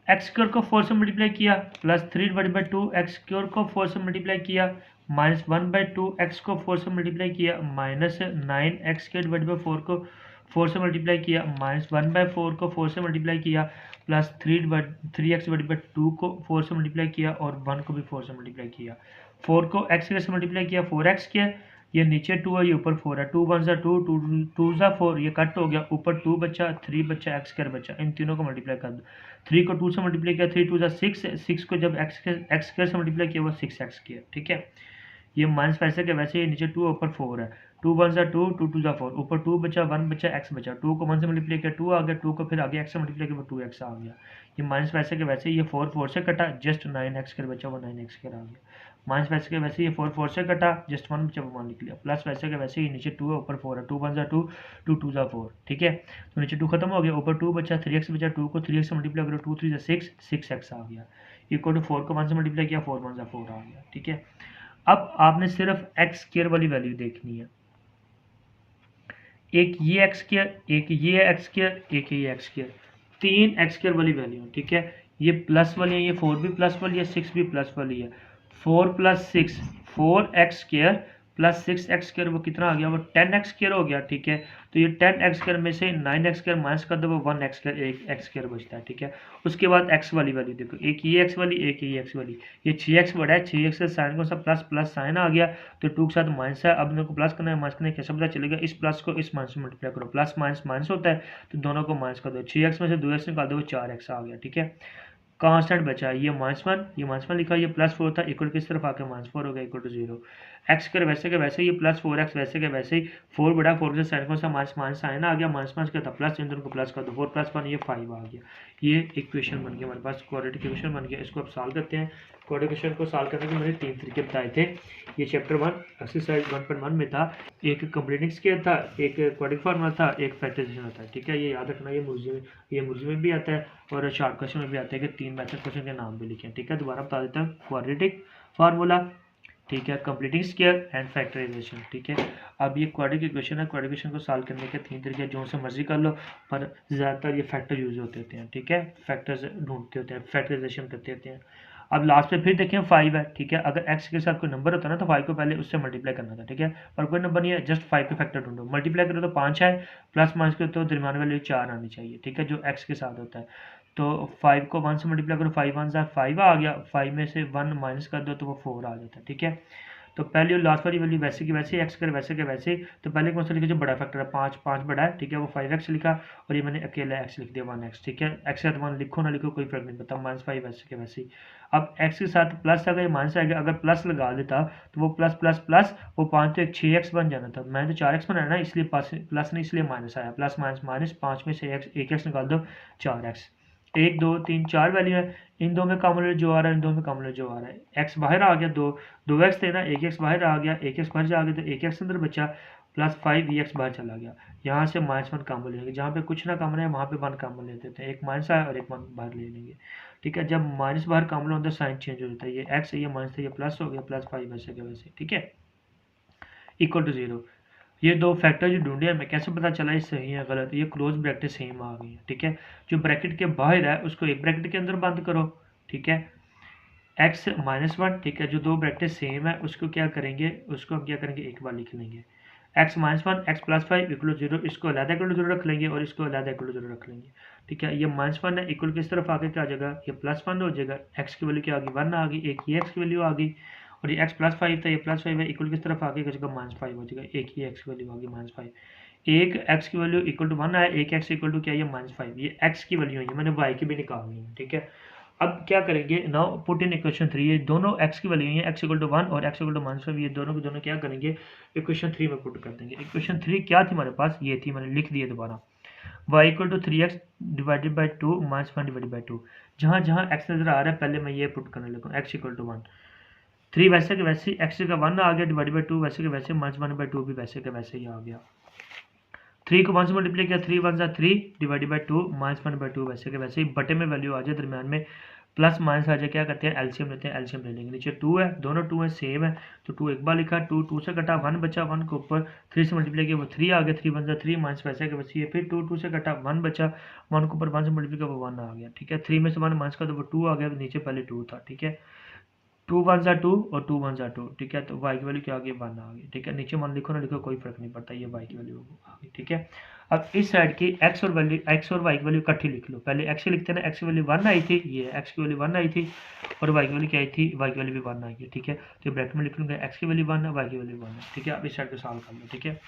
एक्स स्क्वायर को 4 से मल्टीप्लाई किया, plus 3 divided by 2 x square को 4 से मल्टीप्लाई किया, माइनस 1/2 एक्स को 4 से मल्टीप्लाई किया, minus 9 x square divided by 4 को 4 से मल्टीप्लाई किया, माइनस 1/4 को 4 से मल्टीप्लाई किया, प्लस 3x डिवाइडेड बाई 2 को 4 से मल्टीप्लाई किया और 1 को भी 4 से मल्टीप्लाई किया, 4 को x से मल्टीप्लाई किया 4x किया, ये नीचे 2 है, ये ऊपर 4 है, 2 1 2 2 2 4, ये कट हो गया, ऊपर 2 बचा, 3 बचा, एक्स स्क्वायर बचा, इन तीनों को मल्टीप्लाई कर दो, 3 को 2 से मल्टीप्लाई किया, 3 2 6, 6 को जब एक्स स्क्वायर से मल्टीप्लाई किया वो 6x किया, ठीक है, ये माइनस वैसे के वैसे, नीचे 2 ऊपर 4 है, 2 1 2 2 2 4, ऊपर 2 बचा, 1 बचा, x बचा, 2 को 1 से मल्टीप्लाई किया 2 आ गया, 2 को फिर आगे x से मल्टीप्लाई किया वो 2x आ गया, ये माइनस वैसे के वैसे, ये 4 4 से कटा, जस्ट 9x स्क्वायर बचा वो 9x स्क्वायर आ गया, माइनस वैसे के वैसे, ये 4 4 से कटा, जस्ट 1 बचा वो 1 लिख लिया, प्लस वैसे के वैसे, ये नीचे 2 है ऊपर 4 है, 2 1 2 2 2 4, ठीक है, तो नीचे 2 खत्म हो गया, ऊपर 2 बचा, 3x बचा, 2 को 3x से मल्टीप्लाई करो, 2 3 6 6x आ गया, इक्वल टू 4 को 1 से मल्टीप्लाई किया, 4 1 4 आ गया, ठीक है। अब आपने सिर्फ एक्स स्क्वायर वाली वैल्यू देखनी है, एक ये एक्स स्क्वायर, एक ये एक्स स्क्वायर, एक ये एक्स स्क्वायर, 3 एक्स स्क्वायर वाली वैल्यू, ठीक है, ये प्लस वाली है, ये 4 भी प्लस वाली है, 6 भी प्लस वाली है, 4 + 6 4x square plus 6x square वो कितना आ गया, वो 10x स्क्वायर हो गया, ठीक है, तो ये 10x स्क्वायर में से 9x स्क्वायर माइनस कर दो वो 1x स्क्वायर, एक x स्क्वायर बचता है, ठीक है। उसके बाद x वाली वैल्यू देखो, एक ये x वाली, एक ये x वाली, ये 6x बड़ा है, 6x से साइन को सब प्लस प्लस साइन आ गया, तो 2 के साथ माइनस है, अब इनको प्लस करना है, माइनस करने कैसे पता चलेगा, इस प्लस को इस माइनस से मल्टीप्लाई करो, प्लस माइनस माइनस होता है, तो दोनों को माइनस कर दो, 6x में से 2x निकाल दो वो 4x आ गया, ठीक है। कांस्टेंट बचा, ये -1, ये -1 लिखा, ये +4 था, इक्वल किस तरफ आके -4 हो गया, इक्वल टू 0, एक्स स्क्वायर वैसे के वैसे, ये +4x वैसे के वैसे ही, 4 बड़ा 4 से साइन कौन सा माइनस साइन आ गया, माइनस क्या था प्लस, इन दोनों को प्लस कर दो, 4 + 1 ये 5 आ गया, ये इक्वेशन बन गया हमारे पास, क्वाड्रेटिक इक्वेशन बन गया। इसको अब सॉल्व करते हैं। क्वाड्रेटिक इक्वेशन को सॉल्व करने के मैंने 3 तरीके बताए थे। ये चैप्टर 1 एक्सरसाइज 1.1 में था, एक कंप्लीटिंग स्केल था, एक क्वाड्रेटिक फार्मूला था, एक फैक्टराइजेशन होता है, ठीक है, ये याद रखना, ये मुर्जी में भी आता है और शॉर्ट क्वेश्चन में भी आता है कि 3 मैथड क्वेश्चन के नाम भी लिखे, ठीक है। दोबारा बता देता हूँ, क्वाड्रेटिक फार्मूला, ठीक है, कंप्लीटिंग स्क्वायर एंड फैक्टराइजेशन। ठीक है, अब ये क्वाड्रेटिक इक्वेशन है, क्वाड्रेटिक इक्वेशन को सॉल्व करने के 3 तरीके जो से मर्जी कर लो, पर ज़्यादातर ये फैक्टर यूज होते हैं। ठीक है, फैक्टर्स ढूंढते होते हैं, फैक्टराइजेशन करते होते हैं। अब लास्ट पे फिर देखें 5 है। ठीक है, अगर x के साथ कोई नंबर होता ना तो 5 को पहले उससे मल्टीप्लाई करना था। ठीक है, पर कोई नंबर नहीं है, जस्ट 5 के फैक्टर ढूंढो, मल्टीप्लाई करो तो 5 है, प्लस माइनस करो तो दरमियान वाली 4 आनी चाहिए। ठीक है, जो x के साथ होता है। तो 5 को 1 से मल्टीप्लाई करो, 5 1 ज़ा 5 आ गया, 5 में से 1 माइनस कर दो तो वो 4 आ जाता है। ठीक है, तो पहले और लास्ट वाली वैल्यू वैसे की वैसे, एक्स कर वैसे के वैसे। तो पहले कौन सा लिखा जो बड़ा फैक्टर है, 5 5 बड़ा है। ठीक है, वो 5x लिखा, और ये मैंने अकेला एक्स लिख दिया 1x। ठीक है, एक्स के साथ 1 लिखो ना लिखो कोई फर्क नहीं पड़ता, -5 वैसे के वैसे। अब एक्स के साथ प्लस आ गया, माइनस आ गया, अगर प्लस लगा देता तो वो प्लस प्लस प्लस, वो 5 तो एक 6x बन जाना था। मैंने तो 4x बनाया ना, इसलिए प्लस नहीं, इसलिए माइनस आया, प्लस माइनस माइनस, 5 में से एक एक्स निकाल दो, 4x। 1 2 3 4 वैल्यू है, इन दो में कॉमन जो आ रहा है, इन दो में कॉमन जो आ रहा है, एक्स बाहर आ गया, दो एक्स थे ना, एक एक्स बाहर आ गया, एक एक्स बाहर जा गया तो एक एक्स अंदर बचा, प्लस 5 एक्स बाहर चला गया। यहाँ से -1 कॉमन लेंगे, जहाँ पे कुछ ना कॉमन है वहाँ पे 1 कॉमन ले देते हैं, एक माइनस आया और एक 1 बाहर ले लेंगे। ठीक है, जब माइनस बाहर कॉमन होता है साइन चेंज हो जाता है, ये एक्स है, ये माइनस है, ये प्लस हो गया, +5 वैसे के वैसे। ठीक है, इक्वल टू 0। ये दो फैक्टर जो ढूंढे हमें कैसे पता चला ये सही है गलत, ये क्लोज ब्रैकेट सेम आ गई है। ठीक है, जो ब्रैकेट के बाहर है उसको एक ब्रैकेट के अंदर बंद करो। ठीक है, x -1। ठीक है, जो दो ब्रैकेट सेम है उसको क्या करेंगे, उसको हम क्या करेंगे, एक बार लिख लेंगे, x -1 x +5 इक्वल 0, इसको अलग इक्वल 0 रख लेंगे और इसको अलग इक्वल 0 रख लेंगे। ठीक है, ये -1 है, इक्वल किस तरफ आगे क्या आ जाएगा, ये +1 हो जाएगा, x की वैल्यू क्या आ गई 1 आ गई, एक ये x की वैल्यू आ गई, और ये x +5 था, ये +5 है, इक्वल किस तरफ आगे जाएगा -5 हो जाएगा, एक ही x की वैल्यू आ गई -5। एक x की वैल्यू इक्वल टू 1 आया, एक x इक्वल टू क्या है -5, ये x की वैल्यू है, मैंने y की भी निकालनी है। ठीक है, अब क्या करेंगे, नाउ पुट इन इक्वेशन 3, ये दोनों x की वैल्यू है, x इक्वल टू 1 और x इक्वल टू -5, ये दोनों के दोनों क्या करेंगे, इक्वेशन 3 में पुट कर देंगे। इक्वेशन 3 क्या थी हमारे पास, ये थी, मैंने लिख दिया दोबारा, y equal to 3x divided by 2 -1 divided by 2। जहाँ जहाँ x नजर आ रहा है पहले मैं ये पुट करने लगूँ, x इक्वल टू 1, 3 वैसे के वैसे, x का 1 आ गया, डिवाइडेड बाई 2 वैसे के वैसे, -1/2 भी वैसे के वैसे ही आ गया। 3 को 1 से मल्टीप्लाई किया, 3 1 3 डिवाइडेड बाई 2 -1/2 वैसे के वैसे ही, बटे में वैल्यू आ जाए, दरमियान में प्लस माइनस आ जाए, क्या करते हैं एलसीएम लेते हैं, एलसीएम ले लेंगे। नीचे 2 है, दोनों 2 है सेम है, तो 2 एक बार लिखा, 2 2 से कटा, 1 बचा, 1 को ऊपर 3 से मल्टीप्लाई किया वो 3 आ गया, 3 1 3 माइनस वैसे के वैसे, फिर 2 2 से कटा, 1 बचा, 1 को ऊपर 1 से मल्टीप्लाई किया वो 1 आ गया। ठीक है, 3 में से 1 माइनस का तो वो 2 आ गया, नीचे पहले 2 था। ठीक है, 2 1 2 और 2 1 2। ठीक है, तो y की वैल्यू क्या आ गई 1 आ गई। ठीक है, नीचे मान लिखो ना लिखो कोई फर्क नहीं पड़ता, ये y की वैल्यू आ गई। ठीक है, अब इस साइड की x और y की वैल्यू इकट्ठी लिख लो, पहले x की लिखते हैं ना, x की वैल्यू 1 आई थी, ये x की वैल्यू 1 आई थी, और y की वैल्यू क्या आई थी, y की वैल्यू भी 1 आई है। ठीक है, तो ब्रैकेट में लिख लूँगा x की वैल्यू 1 है, y की वैल्यू 1 है। ठीक है, अब इस साइड को सॉल्व कर लो। ठीक है,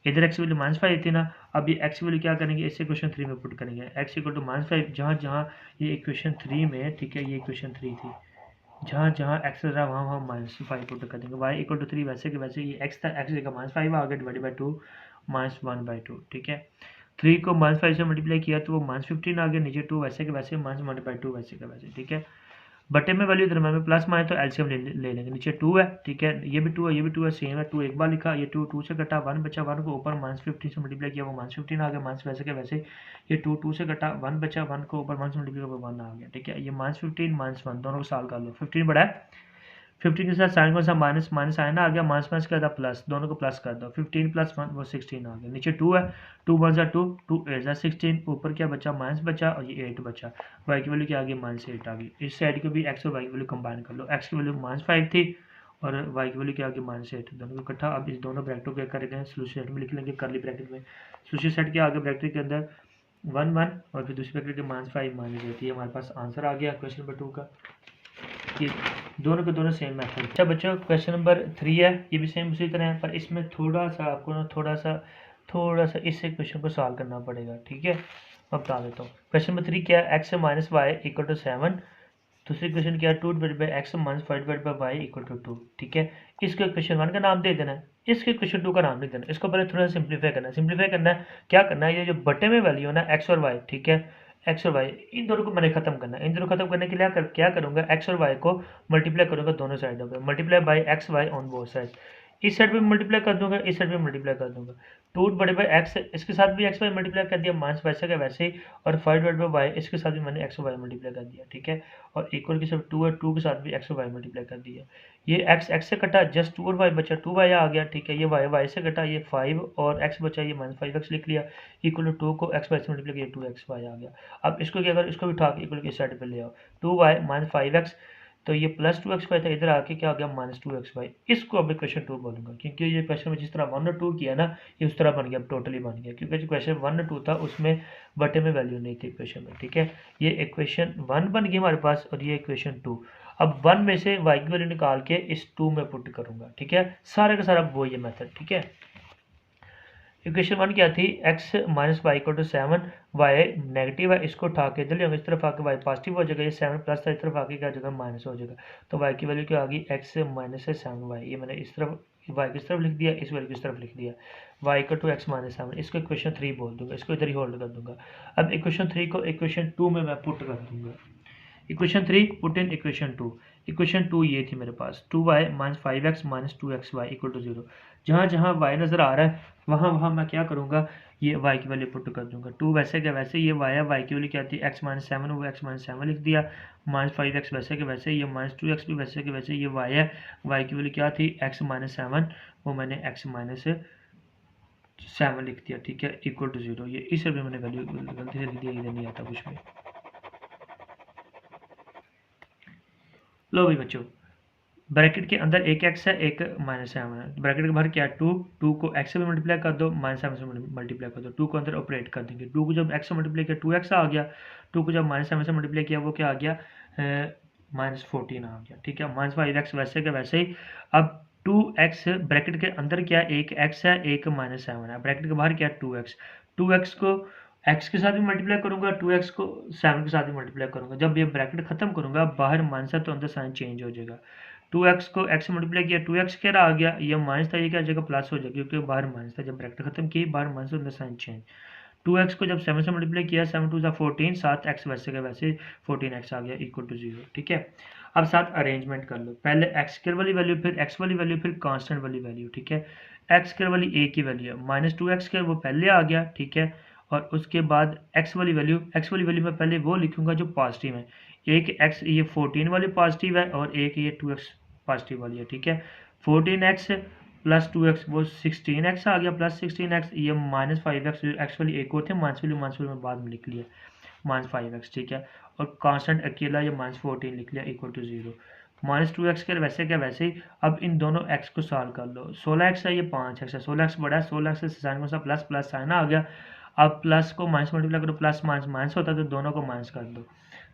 इधर x की वैल्यू -5 थी ना, अब ये x की वैल्यू क्या करेंगे, इस इक्वेशन 3 में पुट करेंगे, x इक्वल टू -5, जहाँ जहाँ ये इक्वेशन 3 में, ठीक है, ये इक्वेशन 3 थी, जहाँ जहाँ x रहा वहाँ वहाँ -5 पुट कर देंगे, y इक्वल टू 3 वैसे के वैसे, ये x था, x जगह -5 आ गया, डिवाइडेड बाई 2 -1/2। ठीक है, 3 को -5 से मल्टीप्लाई किया तो वो -15 आ गया, नीचे 2 वैसे के वैसे, -1/2 वैसे के वैसे। ठीक है, बटे में वैल्यू दरम्यान में प्लस माइनस तो एलसीएम ले लेंगे, नीचे 2 है। ठीक है, ये भी 2 है, ये भी 2 है, सेम है, 2 एक बार लिखा, ये 2 2 से कटा, 1 बचा, 1 को ऊपर -15 से मल्टीप्लाई किया वो -15 आ गया, माइनस वैसे के वैसे, ये 2 2 से कटा, 1 बचा, 1 को ऊपर 1 से मल्टीप्लाई किया वो 1 आ गया। ठीक है, ये -15 -1 दोनों को सॉल्व कर लो, 15 बड़ा है, 15 के साथ साइन कौन सा माइनस माइनस आया ना, आ गया, माइनस माइनस का था प्लस, दोनों को प्लस कर दो, 15 + 1 वो 16 आ गया, नीचे 2 है, 2 1 2 2 8 16, ऊपर क्या बचा, माइनस बचा, और ये 8 बचा, y की वैल्यू क्या आ गई -8 आ गई। इस साइड को भी x और y की वैल्यू कंबाइन कर लो, x की वैल्यू -5 थी और y की वैल्यू क्या आ गई -8, दोनों को इकट्ठा। अब इस दोनों ब्रैकेटों को क्या करेंगे, सोल्यूशन सेट में लिख लेंगे, करली ब्रैकेट में, सोल्यूशन सेट के आगे ब्रैकेट के अंदर 1 1 और फिर दूसरी ब्रैकेट के -5 -8, ये हमारे पास आंसर आ गया क्वेश्चन नंबर 2 का। ये दोनों के दोनों सेम मेथड। अच्छा बच्चों, क्वेश्चन नंबर 3 है, ये भी सेम उसी तरह है, पर इसमें थोड़ा सा आपको ना थोड़ा सा इस क्वेश्चन को सॉल्व करना पड़ेगा। ठीक है, मैं बता देता हूँ। क्वेश्चन नंबर 3 क्या है, x - y = 7। दूसरी क्वेश्चन क्या है, 2 divided by x - 5 divided by y = 2। ठीक है, इसके क्वेश्चन 1 का नाम दे देना है, इसके क्वेश्चन 2 का नाम नहीं देना, इसको पहले थोड़ा सा सिंप्लीफाई करना है। क्या करना है, ये जो बटे में वैल्यू है ना x और y, ठीक है, x और y इन दोनों को मैंने खत्म करना है। इन दोनों को खत्म करने के लिए क्या करूँगा, x और y को मल्टीप्लाई करूँगा दोनों साइडों पर, multiply by x y on both side, इस साइड पे मल्टीप्लाई कर दूंगा, इस साइड पे मल्टीप्लाई कर दूंगा। 2 डिवाइडेड बाई एक्स, इसके साथ भी एक्स वाई मल्टीप्लाई कर दिया, माइनस वैसे का वैसे ही, और 5 डिवाइडेड बाई वाई, इसके साथ भी मैंने एक्स वाई मल्टीप्लाई कर दिया, ठीक है। और इक्वल के सब 2 है, 2 के साथ भी एक्स वाई मल्टीप्लाई कर दिया। ये एक्स एक्स से कटा, जस्ट 2 और वाई बचा, 2 वाई आ गया, ठीक है। ये वाई वाई से कटा, ये 5 और एक्स बचा, ये माइनस 5x लिख लिया। इक्वल टू 2 को एक्स वाई से मल्टीप्लाई किया, 2x वाई आ गया। अब इसको क्या करो, इसको भी उठा के इक्वल की साइड पे ले आओ, 2 वाई माइनस 5x, तो ये प्लस 2x वाई था, इधर आके क्या आ गया माइनस 2x वाई। इसको अब क्वेश्चन 2 बोलूंगा, क्योंकि ये क्वेश्चन में जिस तरह 1 और 2 किया ना, ये उस तरह बन गया, टोटली बन गया, क्योंकि जो क्वेश्चन 1 और 2 था उसमें बटे में वैल्यू नहीं थी इक्वेशन में, ठीक है। ये इक्वेशन 1 बन गई हमारे पास, और ये इक्वेशन 2। अब 1 में से y की वैल्यू निकाल के इस 2 में पुट करूंगा, ठीक है। सारे का सारा वो ये मेथड, ठीक है। इक्वेशन 1 क्या थी, x minus y equal to 7, y negative है, इसको उठा के इधर ले आऊंगा, इस तरफ आके y पॉजिटिव हो जाएगा, ये 7 प्लस था, इस तरफ आके क्या हो जाएगा माइनस हो जाएगा। तो y की वैल्यू क्या आ गई, x माइनस 7y, ये मैंने इस तरफ y की तरफ लिख दिया, इस वैल्यू की तरफ लिख दिया, y equal to x minus 7। इसको इक्वेशन 3 बोल दूंगा, इसको इधर ही होल्ड कर दूंगा। अब इक्वेशन 3 को इक्वेशन 2 में मैं पुट कर दूंगा। Equation 3 put in equation 2। Equation 2 ये थी मेरे पास, 2y minus 5x minus 2xy equal to 0। जहाँ जहाँ y नज़र आ रहा है वहाँ वहाँ मैं क्या करूँगा, ये y की वैल्यू पुट कर दूंगा। 2 वैसे क्या वैसे, ये y है, y की वैल्यू क्या थी x माइनस 7, वो x माइनस 7 लिख दिया, माइनस 5x वैसे के वैसे, ये माइनस 2x भी वैसे के वैसे, ये y है, y की वैल्यू क्या थी x माइनस 7, वो मैंने x माइनस 7 लिख दिया, ठीक है, इक्वल टू 0। ये इस भी मैंने वैल्यू गलती से लिख दिया, इधर नहीं आता कुछ भी। लो भाई बच्चों, ब्रैकेट के अंदर एक x है, एक माइनस 7 है, ब्रैकेट के बाहर क्या है 2, 2 को x से भी मल्टीप्लाई कर दो, माइनस 7 से मल्टीप्लाई कर दो, 2 को अंदर ऑपरेट कर देंगे, 2 को जब x से मल्टीप्लाई किया 2x आ गया, 2 को जब माइनस 7 से मल्टीप्लाई किया वो क्या आ गया माइनस 14 आ गया, ठीक है। माइनस 5x वैसे का वैसे ही। अब 2x ब्रैकेट के अंदर क्या है, एक x है, एक माइनस 7 है, ब्रैकेट के बाहर क्या है 2x, 2x को x के साथ भी मल्टीप्लाई करूंगा, 2x को 7 के साथ भी मल्टीप्लाई करूंगा। जब ये ब्रैकेट खत्म करूंगा, बाहर माइनस है तो अंदर साइन चेंज हो जाएगा। 2x को x से मल्टीप्लाई किया, 2x क्या आ गया, ये माइनस था, ये क्या आ जाएगा प्लस हो जाएगा, क्योंकि बाहर माइनस था। जब ब्रैकेट खत्म की, बाहर माइनस अंदर साइन चेंज। 2x को जब 7 से मल्टीप्लाई किया, 7 टू 14, 7x वैसे का वैसे 14x आ गया इक्वल टू 0, ठीक है। अब साथ अरेंजमेंट कर लो, पहले एक्स स्क्वायर वाली वैल्यू, फिर एक्स वाली वैल्यू, फिर कांस्टेंट वाली वैल्यू, ठीक है। एक्स स्क्वायर वाली ए की वैल्यू है माइनस 2x स्क्वायर, वो पहले आ गया, ठीक है। और उसके बाद एक्स वाली वैल्यू मैं पहले वो लिखूंगा जो पॉजिटिव है। एक एक्स ये 14 वाली पॉजिटिव है, और एक ये 2x पॉजिटिव वाली है, ठीक है। 14x प्लस 2x वो 16x आ गया, प्लस 16x, ये माइनस 5x, एक्स वाली एक और थे, माइनस वाली में बाद में लिख लिया माइनस 5x, ठीक है। और कांस्टेंट अकेला ये माइनस 14 लिख लिया इक्वल टू 0। माइनस 2x के वैसे क्या वैसे ही। अब इन दोनों x को सॉल्व कर लो, 16x है, ये 5x है, 16x बड़ा है, 16x से साइन कौन सा प्लस प्लस साइन आ गया। अब प्लस को माइनस मल्टीप्लाई करो, प्लस माइनस माइनस होता है, तो दोनों को माइनस कर दो,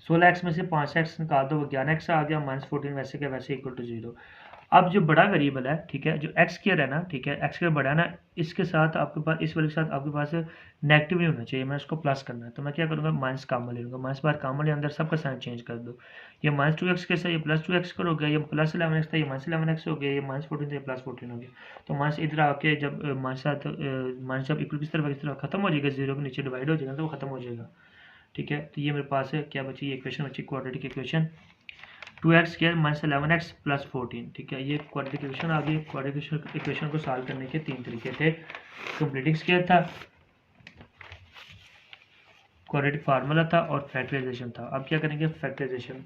16x में से 5x निकाल दो, वो 11x आ गया, माइनस 14 वैसे के वैसे इक्वल टू 0। अब जो बड़ा वेरिएबल है, ठीक है, जो एक्स स्क्वायर है ना, ठीक है, एक्स स्क्वायर बड़ा है ना, इसके साथ आपके पास, इस वैल्यू के साथ आपके पास नेगेटिव नहीं होना चाहिए, मैं इसको प्लस करना है, तो मैं क्या करूँगा माइनस कॉमन ले लूँगा, माइनस बार कॉमन ले, अंदर सबका साइन चेंज कर दो। ये माइनस 2x के साथ ये प्लस 2x हो गया, ये प्लस 11x था, ये माइनस 11x हो गया, ये माइनस 14 था, ये प्लस 14 हो गया। तो माइनस इधर आके जब माइनस जब इक्वल किस तरफ खत्म हो जाएगा, जीरो के नीचे डिवाइड हो जाएगा, तो वो खत्म हो जाएगा, ठीक है। तो ये मेरे पास है क्या बची, ये इक्वेशन बची quadratic equation 2x square minus 11x plus 14, ठीक है। ये क्वाड्रेटिक इक्वेशन आ गई। क्वाड्रेटिक इक्वेशन को सॉल्व करने के 3 तरीके थे, कंप्लीटिंग स्क्वायर था, क्वाड्रेटिक फार्मूला था, और फैक्टराइजेशन था। अब क्या करेंगे, फैक्टराइजेशन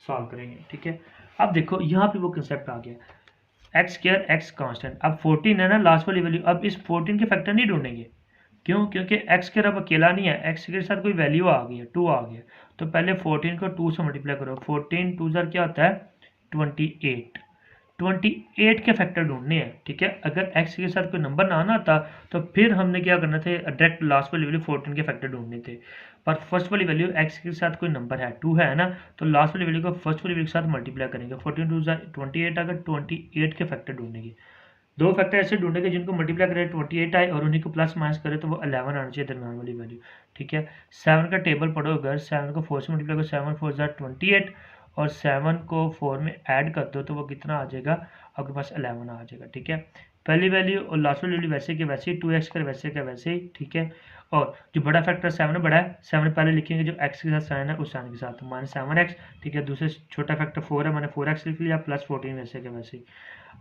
सॉल्व करेंगे, ठीक है। अब देखो यहाँ पे वो कंसेप्ट आ गया, एक्स स्क्वायर एक्स कांस्टेंट। अब 14 है ना लास्ट वाली वैल्यू, अब इस 14 के फैक्टर नहीं ढूंढेंगे, क्यों, क्योंकि एक्स स्क्वायर अब अकेला नहीं है, एक्स के साथ कोई वैल्यू आ गई है, 2 आ गया, तो पहले 14 को 2 से मल्टीप्लाई करो, 14 2 ज़र क्या होता है 28, 28 के फैक्टर ढूंढने हैं, ठीक है। अगर एक्स के साथ कोई नंबर ना आना था तो फिर हमने क्या करना था, डायरेक्ट लास्ट वाली वैल्यू 14 के फैक्टर ढूंढने थे, पर फर्स्ट वाली वैल्यू एक्स के साथ कोई नंबर है 2 है ना, तो लास्ट वाली वैल्यू को फर्स्ट वाली वैल्यू के साथ मल्टीप्लाई करेंगे, 14 2 28, अगर 28 के फैक्टर ढूंढेंगे, दो फैक्टर ऐसे ढूंढेंगे जिनको मल्टीप्लाई करें 28 आए और उन्हीं को प्लस माइनस करें तो वो 11 आना चाहिए दरम्यान वाली वैल्यू, ठीक है। 7 का टेबल पढ़ो, अगर 7 को 4 से मल्टीप्लाई करो, 7 4 ज़ार 28, और 7 को 4 में ऐड कर दो तो वो कितना आ जाएगा, आपके पास 11 आ जाएगा, ठीक है। पहली वैल्यू और लास्ट वाली वैल्यू वैसे के वैसे ही, 2x कर वैसे का वैसे ही, ठीक है। और जो बड़ा फैक्टर 7 बड़ा है, 7 पहले लिखेंगे जो x के साथ साइन है उस साइन के साथ, माइनस 7x, ठीक है। दूसरे छोटा फैक्टर 4 है, मैंने 4x लिख लिया, प्लस 14 वैसे के वैसे ही।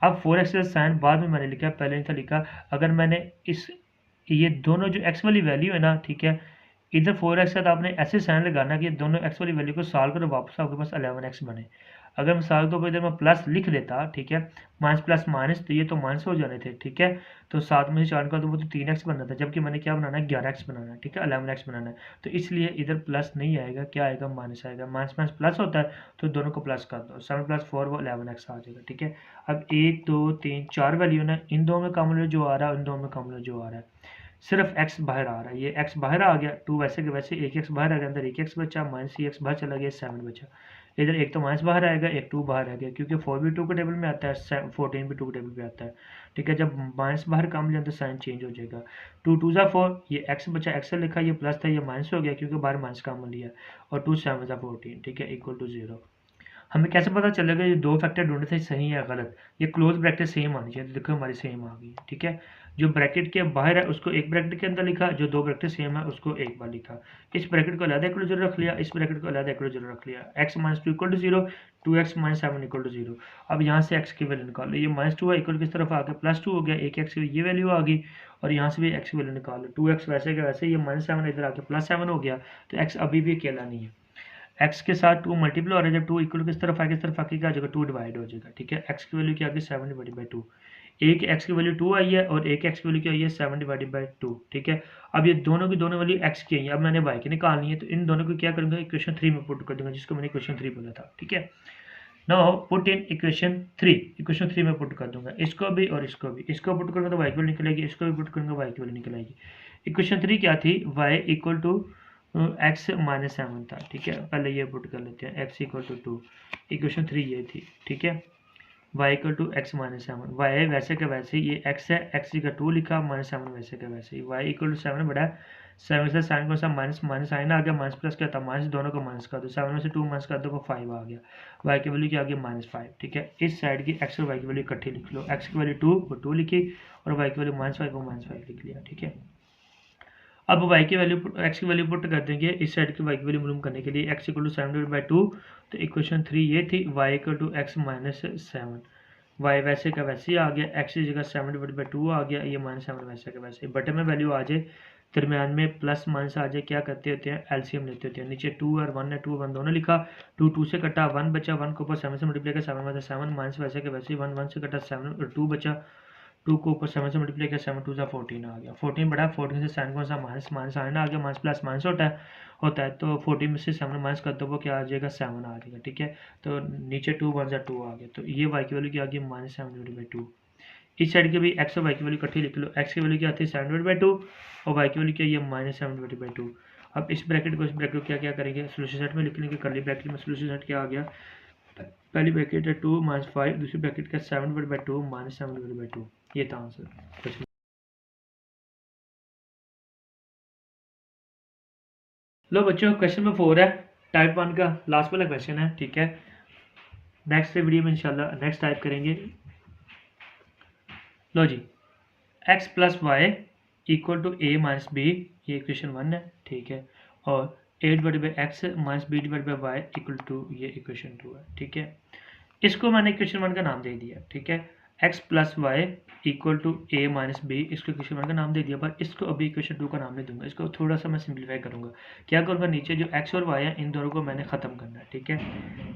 अब 4x का साइन बाद में मैंने लिखा, पहले नहीं था लिखा। अगर मैंने इस ये दोनों जो एक्स वाली वैल्यू है ना, ठीक है, इधर 4x का तो आपने ऐसे साइन लगाना कि दोनों एक्स वाली वैल्यू को सॉल्व करो, वापस आपके पास 11x बने। अगर मिसाल के ऊपर इधर मैं प्लस लिख देता, ठीक है, माइनस प्लस माइनस, तो ये तो माइनस हो जाने थे, ठीक है, तो 7 में से 4 का तो वो तो 3x बनना था, जबकि मैंने क्या बनाना है, 11x बनाना है, ठीक है, 11x बनाना है, तो इसलिए इधर प्लस नहीं आएगा, क्या आएगा, माइनस आएगा। माइनस माइनस प्लस होता है, तो दोनों को प्लस कर दो, 7 प्लस 4 वो 11x आ जाएगा, ठीक है। अब 1 2 3 4 वैल्यू ना, इन दो में कॉमन जो आ रहा है, इन दो में कॉमन जो आ रहा है, सिर्फ x बाहर आ रहा है, ये x बाहर आ गया, 2 वैसे के वैसे, एक x बाहर आ गया, अंदर एक x बचा, माइनस ये x बाहर चला गया, 7 बचा। इधर एक तो माइनस बाहर आएगा, एक 2 बाहर आ गया, क्योंकि 4 भी 2 के टेबल में आता है, 14 भी 2 के टेबल में आता है, ठीक है। जब माइनस बाहर काम लिया तो साइन चेंज हो जाएगा, 2 2 ज़ा 4, ये x बचा, x लिखा, ये प्लस था, ये माइनस हो गया क्योंकि बाहर माइनस काम लिया, और 2 7 ज़ा 14, ठीक है, इक्वल टू 0। हमें कैसे पता चलेगा ये दो फैक्टर ढूंढे थे सही है गलत, ये क्लोज ब्रैकेट सेम आनी चाहिए, तो देखो हमारी सेम आ गई, ठीक है। जो ब्रैकेट के बाहर है उसको एक ब्रैकेट के अंदर लिखा, जो दो ब्रैकेट सेम है उसको एक बार लिखा, इस ब्रैकेट को अलग इक्वल टू 0 रख लिया, इस ब्रैकेट को अलग इक्वल टू 0 रख लिया, x minus 2 equal to 0, 2x minus 7 equal to 0। अब यहाँ से x की वैल्यू निकालो, ये माइनस 2 है, इक्वल किस तरफ आ गया, प्लस 2 हो गया, एक x की ये वैल्यू आ गई, और यहाँ से भी x की वैल्यू निकालो, 2x वैसे के वैसे, ये माइनस 7 इधर आके प्लस 7 हो गया, तो x अभी भी अकेला नहीं है, एक्स के साथ 2 मल्टीप्लाई हो रहा है, जब 2 इक्वल किस तरफ आएगा, इस तरफ आके क्या आ जाएगा, 2 डिवाइड हो जाएगा, ठीक है। एक्स की वैल्यू क्या आ गई, 7 डिवाइडेड बाई 2, एक एक्स की वैल्यू 2 आई है और एक एक्स की वैल्यू क्या आई है, 7 डिवाइडेड बाई 2, ठीक है। अब ये दोनों की दोनों वैल्यू एक्स की आई है, अब मैंने वाई की निकालनी है, तो इन दोनों को क्या करूँगा, इक्वेशन 3 में पुट कर दूंगा, जिसको मैंने इक्वेशन 3 बोला था, ठीक है। Now put in equation 3, equation 3 में पुट कर दूंगा, इसको भी और इसको भी, इसको पुट करूँगा तो वाई की वैल्यू निकलेगी, इसको भी पुट करूँगा वाई की वैल्यू निकल आएगी। इक्वेशन 3 क्या थी, y equal to x minus 7 था, ठीक है, पहले ये पुट कर लेते हैं, एक्स इक्वल टू 2, इक्वेशन 3 ये थी, ठीक है। Y equal to x minus 7, y वैसे का वैसे, ये एक्स है, एक्स का 2 लिखा, माइनस 7 वैसे का वैसे ही, वाई इक्वल टू 7 बड़ा है, 7 से साइन कौन सा, माइनस माइनस साइन आ गया, माइनस प्लस क्या था, माइनस, दोनों को माइनस कर दो, 7 में से 2 माइनस कर दो, 5 आ गया, वाई की वैल्यू क्या आ गई, -5, ठीक है। इस साइड की एक्स और वाई की वैल्यू इकट्ठी लिख लो, एक्स की वैल्यू 2 वो 2 लिखी, और वाई की वैल्यू -5 वो -5 लिख लिया, ठीक है। अब y की वैल्यू, x की वैल्यू पुट कर देंगे इस साइड की y की वैल्यू मालूम करने के लिए, x इक्वल टू 7/2, तो इक्वेशन 3 ये थी, y equal to x minus 7, y वैसे का वैसे ही आ गया, x की जगह 7/2 आ गया, ये -7 वैसे का वैसे, बटन में वैल्यू आ जाए, दरमियान में प्लस माइनस आ जाए, क्या करते होते हैं, एलसीएम लेते होते हैं, नीचे 2 और 1 है, 2 1 दोनों लिखा, 2 2 से कटा, 1 बचा, 1 को ऊपर 7 से मल्टीप्लाई किया, 7 में 7 माइनस वैसे के वैसे, 1 1 से कटा, 7 और 2 बचा, 2 को ऊपर 7 से मल्टीप्लाई किया, 7 2 14 आ गया, 14 बड़ा, 14 से साइन कौन सा, माइनस माइनस आना आ गया, माइनस प्लस माइनस होता है, तो 14 में से 7 माइनस कर दो, वो क्या आ जाएगा, 7 आ जाएगा, ठीक है। तो नीचे 2 1 2 आ गया, तो ये वाई की वैल्यू क्या आ गई, -7/2। इस साइड के भी एक्स और वाई की वैल्यू इकट्ठी लिख लो, एक्स की वैल्यू क्या थी, 7/2, और वाई की वैल्यू क्या है, -7/2। अब इस ब्रैकेट को इस ब्रैकेट को क्या क्या करेंगे, सोल्यूशन सेट में लिख लेंगे, करली ब्रैकेट में सोल्यूशन सेट क्या आ गया, पहली ब्रैकेट है 2 -5, दूसरी ब्रैकेट का 7/2 -7/2, ये था आंसर। लो बच्चों, क्वेश्चन नंबर 4 है, टाइप 1 का लास्ट वाला क्वेश्चन है, ठीक है। नेक्स्ट वीडियो में इंशाल्लाह नेक्स्ट टाइप करेंगे। लो जी, x plus y equal to a minus b, ये इक्वेशन 1 है, ठीक है, और a divide by x minus b divide by y equal to, ये इक्वेशन 2 है, ठीक है। इसको मैंने इक्वेशन 1 का नाम दे दिया, ठीक है, x plus y equal to a minus b, इसको इक्वेशन 1 का नाम दे दिया, पर इसको अभी इक्वेशन 2 का नाम नहीं दूंगा, इसको थोड़ा सा मैं सिंप्लीफाई करूंगा। क्या करूंगा, नीचे जो x और y है इन दोनों को मैंने खत्म करना है, ठीक है।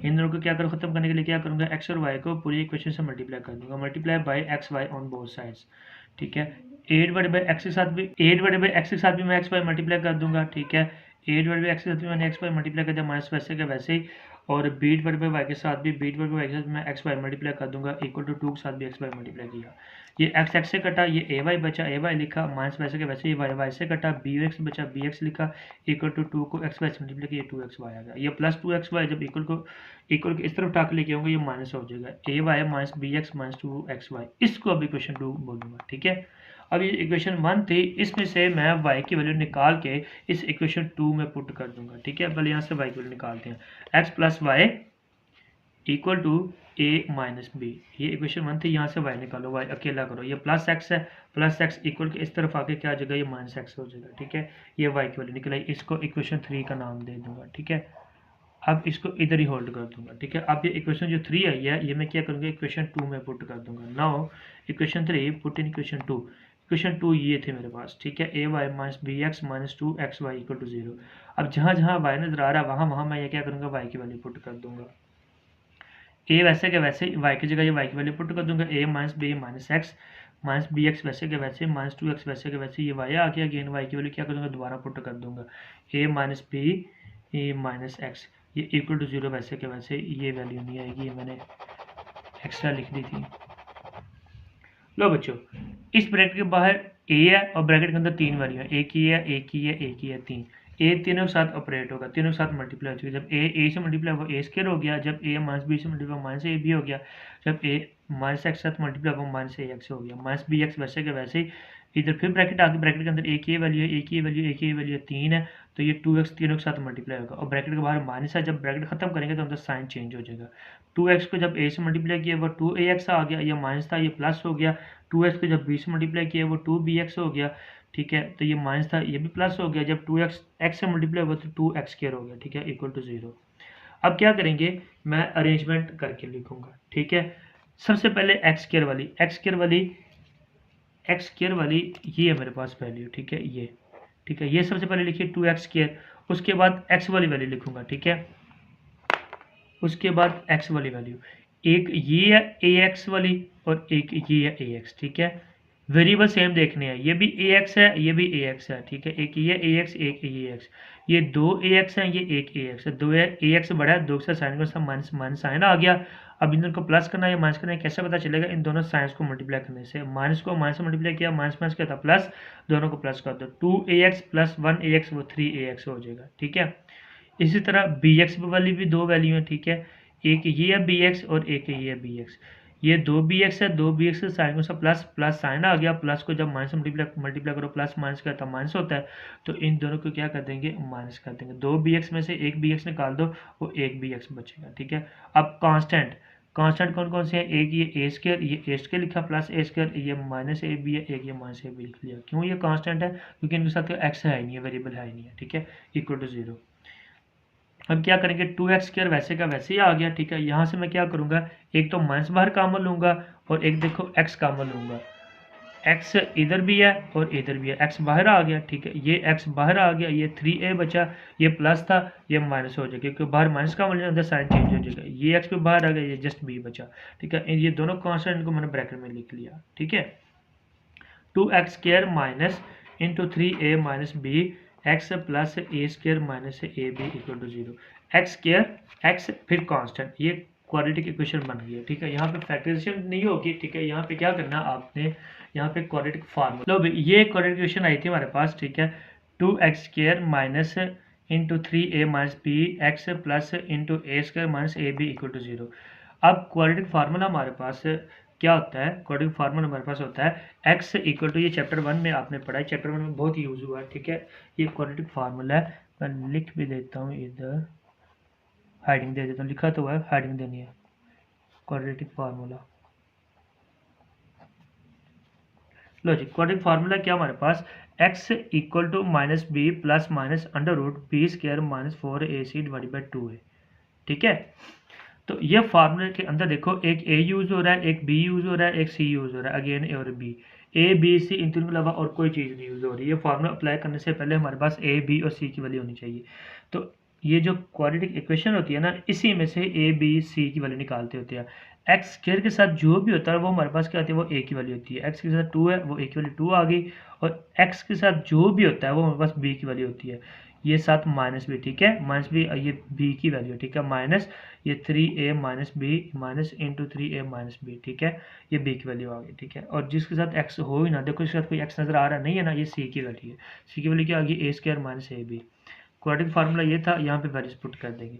इन दोनों को क्या करूँ, खत्म करने के लिए क्या करूंगा, x और y को पूरी इक्वेशन से मल्टीप्लाई कर दूंगा, multiply by x y on both sides, ठीक है। 8/x के साथ भी 8/x के साथ भी मैं एक्स वाई मल्टीप्लाई कर दूंगा, ठीक है। 8/x के साथ भी मैंने एक्स वाई मल्टीप्लाई कर दिया, माइनस वैसे का वैसे ही, और b डिवाइड बाई वाई के साथ भी b डिवाइड बाई वाई के साथ मैं एक्स वाई मल्टीप्लाई कर दूंगा, इक्वल टू 2 के साथ भी एक्स वाई मल्टीप्लाई किया, ये x x से कटा, ये ए वाई बचा, ए वाई लिखा, माइनस वैसे के वैसे, ये वाई वाई से कटा, बी एक्स बचा, बी एक्स लिखा, इक्वल टू 2 को एक्स वाई से मल्टीप्लाई किया, 2xy आ गया, ये प्लस 2xy जब इक्वल को इस तरफ उठा के लेके आऊँगा, ये माइनस हो जाएगा, a y minus b x minus 2xy, इसको अब इक्वेशन 2 बोलूँगा, ठीक है। अब ये इक्वेशन 1 थी, इसमें से मैं y की वैल्यू निकाल के इस इक्वेशन 2 में पुट कर दूंगा, ठीक है। पहले यहाँ से y की वैल्यू निकालते हैं, x plus y equal to a minus b, ये इक्वेशन 1 थी, यहाँ से y निकालो, y अकेला करो, ये प्लस x है, प्लस x इक्वल के इस तरफ आके क्या आ जाएगा, ये माइनस x हो जाएगा, ठीक है। ये y की वैल्यू निकल आई, इसको इक्वेशन 3 का नाम दे दूंगा, ठीक है। अब इसको इधर ही होल्ड कर दूंगा, ठीक है। अब ये इक्वेशन जो 3 आई है, ये मैं क्या करूँगा, इक्वेशन 2 में पुट कर दूंगा। Now equation 3 put in equation 2, question 2 ये थे मेरे पास, ठीक है। A y minus b x minus 2 x y equal to 0। अब जहाँ जहाँ वाई नजर आ रहा है वहाँ वहाँ मैं ये क्या करूँगा, वाई की वैल्यू पुट कर दूंगा। ए वैसे के वैसे वाई की जगह ये वाई की वैल्यू पुट कर दूंगा, a minus b minus x minus b x वैसे के वैसे माइनस 2 एक्स वैसे के वैसे, ये वाई आ गया। अगेन वाई की वैल्यू क्या करूँगा, दोबारा पुट कर दूंगा, a minus B A minus x ये इक्वल टू 0 वैसे के वैसे, ये वैल्यू नहीं आएगी, ये मैंने एक्स्ट्रा लिख दी थी। लो बच्चों, इस ब्रैकेट के बाहर ए है और ब्रैकेट के अंदर 3 वैल्यू है, एक ही है, एक ही है, एक ही है, 3। ए तीनों के साथ ऑपरेट होगा, तीनों के साथ मल्टीप्लाई हो चुका। जब ए से मल्टीप्लाई हुआ ए स्क्वायर हो गया, जब ए माइनस बी से मल्टीप्लाई माइनस ए बी हो गया, जब ए माइनस एक्स साथ मल्टीप्लाई हुआ माइनस ए एक्स हो गया, माइनस बी एक्स वैसे के वैसे ही। इधर फिर ब्रैकेट आगे, ब्रैकेट के अंदर एक ही वैल्यू है, एक ही वैल्यू, एक ही वैल्यू 3 है, तो ये 2x तीनों के साथ मल्टीप्लाई होगा। और ब्रैकेट के बाहर माइनस है, जब ब्रैकेट खत्म करेंगे तो अंदर साइन चेंज हो जाएगा। 2x को जब a से मल्टीप्लाई किया वो 2ax आ गया, ये माइनस था ये प्लस हो गया। 2x को जब b से मल्टीप्लाई किया वो 2bx हो गया, ठीक है। तो ये माइनस था ये भी प्लस हो गया, जब 2x x से मल्टीप्लाई हुआ तो 2x स्क्वायर हो गया, ठीक है, इक्वल टू 0। अब क्या करेंगे, मैं अरेंजमेंट करके लिखूंगा, ठीक है। सबसे पहले x स्क्वायर वाली ये है मेरे पास वैल्यू, ठीक है, ये ठीक है, ये सबसे पहले लिखिए 2x स्क्वायर। उसके बाद x वाली वैल्यू लिखूंगा, ठीक है। उसके बाद x वाली वैल्यू, एक ये है ax वाली और एक ये है ax, ठीक है। वेरिएबल सेम देखने हैं, ये भी ax है ये भी ax है, ठीक है। एक ये ax एक ये ax, ये दो ax हैं ये एक ax है, दो ax बड़ा है, दो से साइन को माइनस माइनस साइन आ गया। अब इन दोनों को प्लस करना है या माइनस करना है कैसे पता चलेगा, इन दोनों साइंस को मल्टीप्लाई करने से। माइनस को माइनस से मल्टीप्लाई किया, माइनस माइनस क्या था प्लस, दोनों को प्लस कर दो, 2ax प्लस 1ax वो 3ax हो जाएगा, ठीक है। इसी तरह बी एक्स वाली भी दो वैल्यू है, ठीक है। एक ये है बी एक्स और एक ये है बी एक्स, ये दो बी एक्स है, दो बी एक्स से साइन से प्लस प्लस साइन आ गया, प्लस को जब माइनस मल्टीप्लाई करो प्लस माइनस का था माइनस होता है, तो इन दोनों को क्या कर देंगे, माइनस कर देंगे। दो बी एक्स में से एक बी एक्स निकाल दो, वो एक बी एक्स बचेगा, ठीक है। अब कांस्टेंट कौन कौन से हैं, एक ये ए स्क्वायर, ये ए स्क्वायर लिखा प्लस ए स्क्वायर, ये माइनस ए बी है, एक ये माइनस ए बी लिख लिया। क्यों ये कांस्टेंट है, क्योंकि इनके साथ एक्स है ही नहीं है, वेरिएबल है ही नहीं है, ठीक है, इक्वल टू 0। अब क्या करेंगे, 2x स्क्वायर वैसे का वैसे ही आ गया, ठीक है। यहाँ से मैं क्या करूँगा, एक तो माइनस बाहर कॉमन लूँगा और एक देखो x कॉमन लूँगा। x इधर भी है और इधर भी है, x बाहर आ गया, ठीक है, ये x बाहर आ गया, ये 3a बचा, ये प्लस था ये माइनस हो जाएगा, क्योंकि बाहर माइनस कॉमन लेना, अंदर साइन चेंज हो जाएगा। ये x भी बाहर आ गया, ये जस्ट b बचा, ठीक है। ये दोनों कॉन्स्टेंट को मैंने ब्रैकेट में लिख लिया, ठीक है। 2x square minus into 3a minus b x plus a square minus a b equal to 0। X square x फिर कांस्टेंट, ये क्वाड्रेटिक इक्वेशन बन गई है, ठीक है। यहाँ पे फैक्टराइजेशन नहीं होगी, ठीक है। यहाँ पे क्या करना आपने, यहाँ पे क्वाड्रेटिक फार्मूला लो भाई, ये क्वाड्रेटिक इक्वेशन आई थी हमारे पास, ठीक है। 2x square minus into 3a minus b x plus into a square minus a b equal to 0। अब क्वाड्रेटिक फार्मूला हमारे पास क्या होता है, क्वाड्रेटिक फार्मूला हमारे पास होता है x इक्वल टू, ये चैप्टर 1 में आपने पढ़ा है, चैप्टर 1 में बहुत यूज हुआ है, ठीक है। ये क्वाड्रेटिक फार्मूला है, मैं लिख भी देता हूँ, इधर हेडिंग दे देता हूँ, लिखा तो है, हेडिंग देनी है, क्वाड्रेटिक फार्मूला। लो जी, क्वाड्रेटिक फार्मूला क्या हमारे पास, x equal to minus b plus minus under root b square minus 4ac divide by 2 है, ठीक है। तो ये फार्मूले के अंदर देखो, एक ए यूज हो रहा है, एक बी यूज हो रहा है, एक सी यूज हो रहा है, अगेन ए और बी, ए बी सी इन तीनों के अलावा और कोई चीज़ नहीं यूज हो रही है। फार्मूला अप्लाई करने से पहले हमारे पास ए बी और सी की वैल्यू होनी चाहिए। तो ये जो क्वाड्रेटिक इक्वेशन होती है ना, इसी में से ए बी सी की वैल्यू निकालते होते हैं। एक्स स्क्वायर के साथ जो भी होता है वो हमारे पास क्या होती है, वो ए की वैल्यू होती है। एक्स के साथ 2 है, वो ए की वैल्यू 2 आ गई, और एक्स के साथ जो भी होता है वो हमारे पास बी की वैल्यू होती है। ये साथ माइनस बी, ठीक है, माइनस बी, ये बी की वैल्यू, ठीक है, माइनस ये 3a minus b minus into 3a minus b, ठीक है, ये b की वैल्यू आ गई, ठीक है। और जिसके साथ x हो ही ना, देखो इसके साथ कोई x नजर आ रहा नहीं है ना, ये c की वैल्यू है, c की वैल्यू क्या आ गई, a square minus a b. Quadratic formula ये था, यहाँ पे वैल्यूज पुट कर देंगे,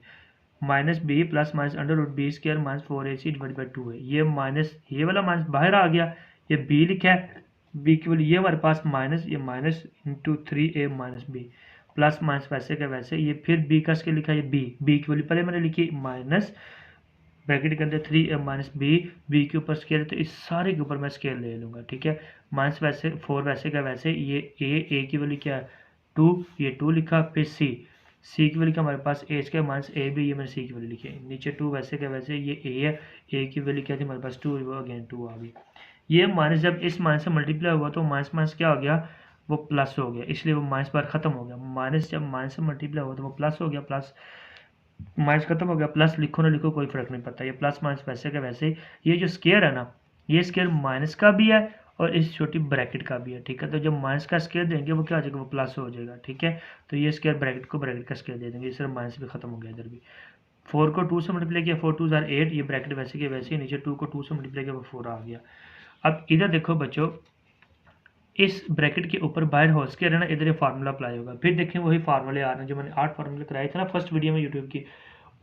minus b plus minus under root b square minus 4ac divide by 2 है, ये माइनस ये वाला माइनस बाहर आ गया, ये b लिखा है, b की वैल्यू ये हमारे पास माइनस, ये minus into 3a minus b plus minus वैसे का वैसे, ये फिर b का स्केल लिखा है, ये b की वैल्यू पहले मैंने लिखी माइनस ब्रैकेट के अंदर 3 माइनस बी के ऊपर स्केल, तो इस सारे के ऊपर मैं स्केल ले लूँगा, ठीक है। माइनस वैसे 4 वैसे का वैसे, ये ए की वैल्यू क्या है 2, ये 2 लिखा, फिर सी की वैल्यू क्या हमारे पास ए स्क्वायर माइनस ए बी, ये मैंने सी की वैल्यू लिखी है, नीचे 2 वैसे का वैसे, ये ए है, ए की वैल्यू क्या थी हमारे पास 2, वो अगेन 2 आ गई। ये माइनस जब इस माइनस से मल्टीप्लाई हुआ तो माइनस माइनस क्या हो गया, वो प्लस हो गया, इसलिए वो माइनस बार खत्म हो गया। माइनस जब माइनस से मल्टीप्लाई हुआ तो वो प्लस हो गया, प्लस माइनस खत्म हो गया, प्लस लिखो ना लिखो कोई फर्क नहीं पड़ता, ये प्लस माइनस वैसे का वैसे ही। ये जो स्केयर है ना, ये स्केयर माइनस का भी है और इस छोटी ब्रैकेट का भी है, ठीक है। तो जब माइनस का स्केयर देंगे वो क्या हो जाएगा, वो प्लस हो जाएगा, ठीक है। तो ये स्केयर ब्रैकेट को ब्रैकेट का स्केयर दे देंगे, इस तरह माइनस भी खत्म हो गया इधर भी। 4 को 2 से मल्टीप्लाई किया, 4 2 ज़ार 8, ये ब्रैकेट वैसे के वैसे ही, नीचे 2 को 2 से मल्टीप्लाई किया वो 4 आ गया। अब इधर देखो बच्चों, इस ब्रैकेट के ऊपर बाहर होल स्केयर है ना, इधर ये फार्मूला अप्लाई होगा। फिर देखें वही फार्मूले आ रहे हैं जो मैंने 8 फार्मूले कराए थे ना फर्स्ट वीडियो में यूट्यूब की,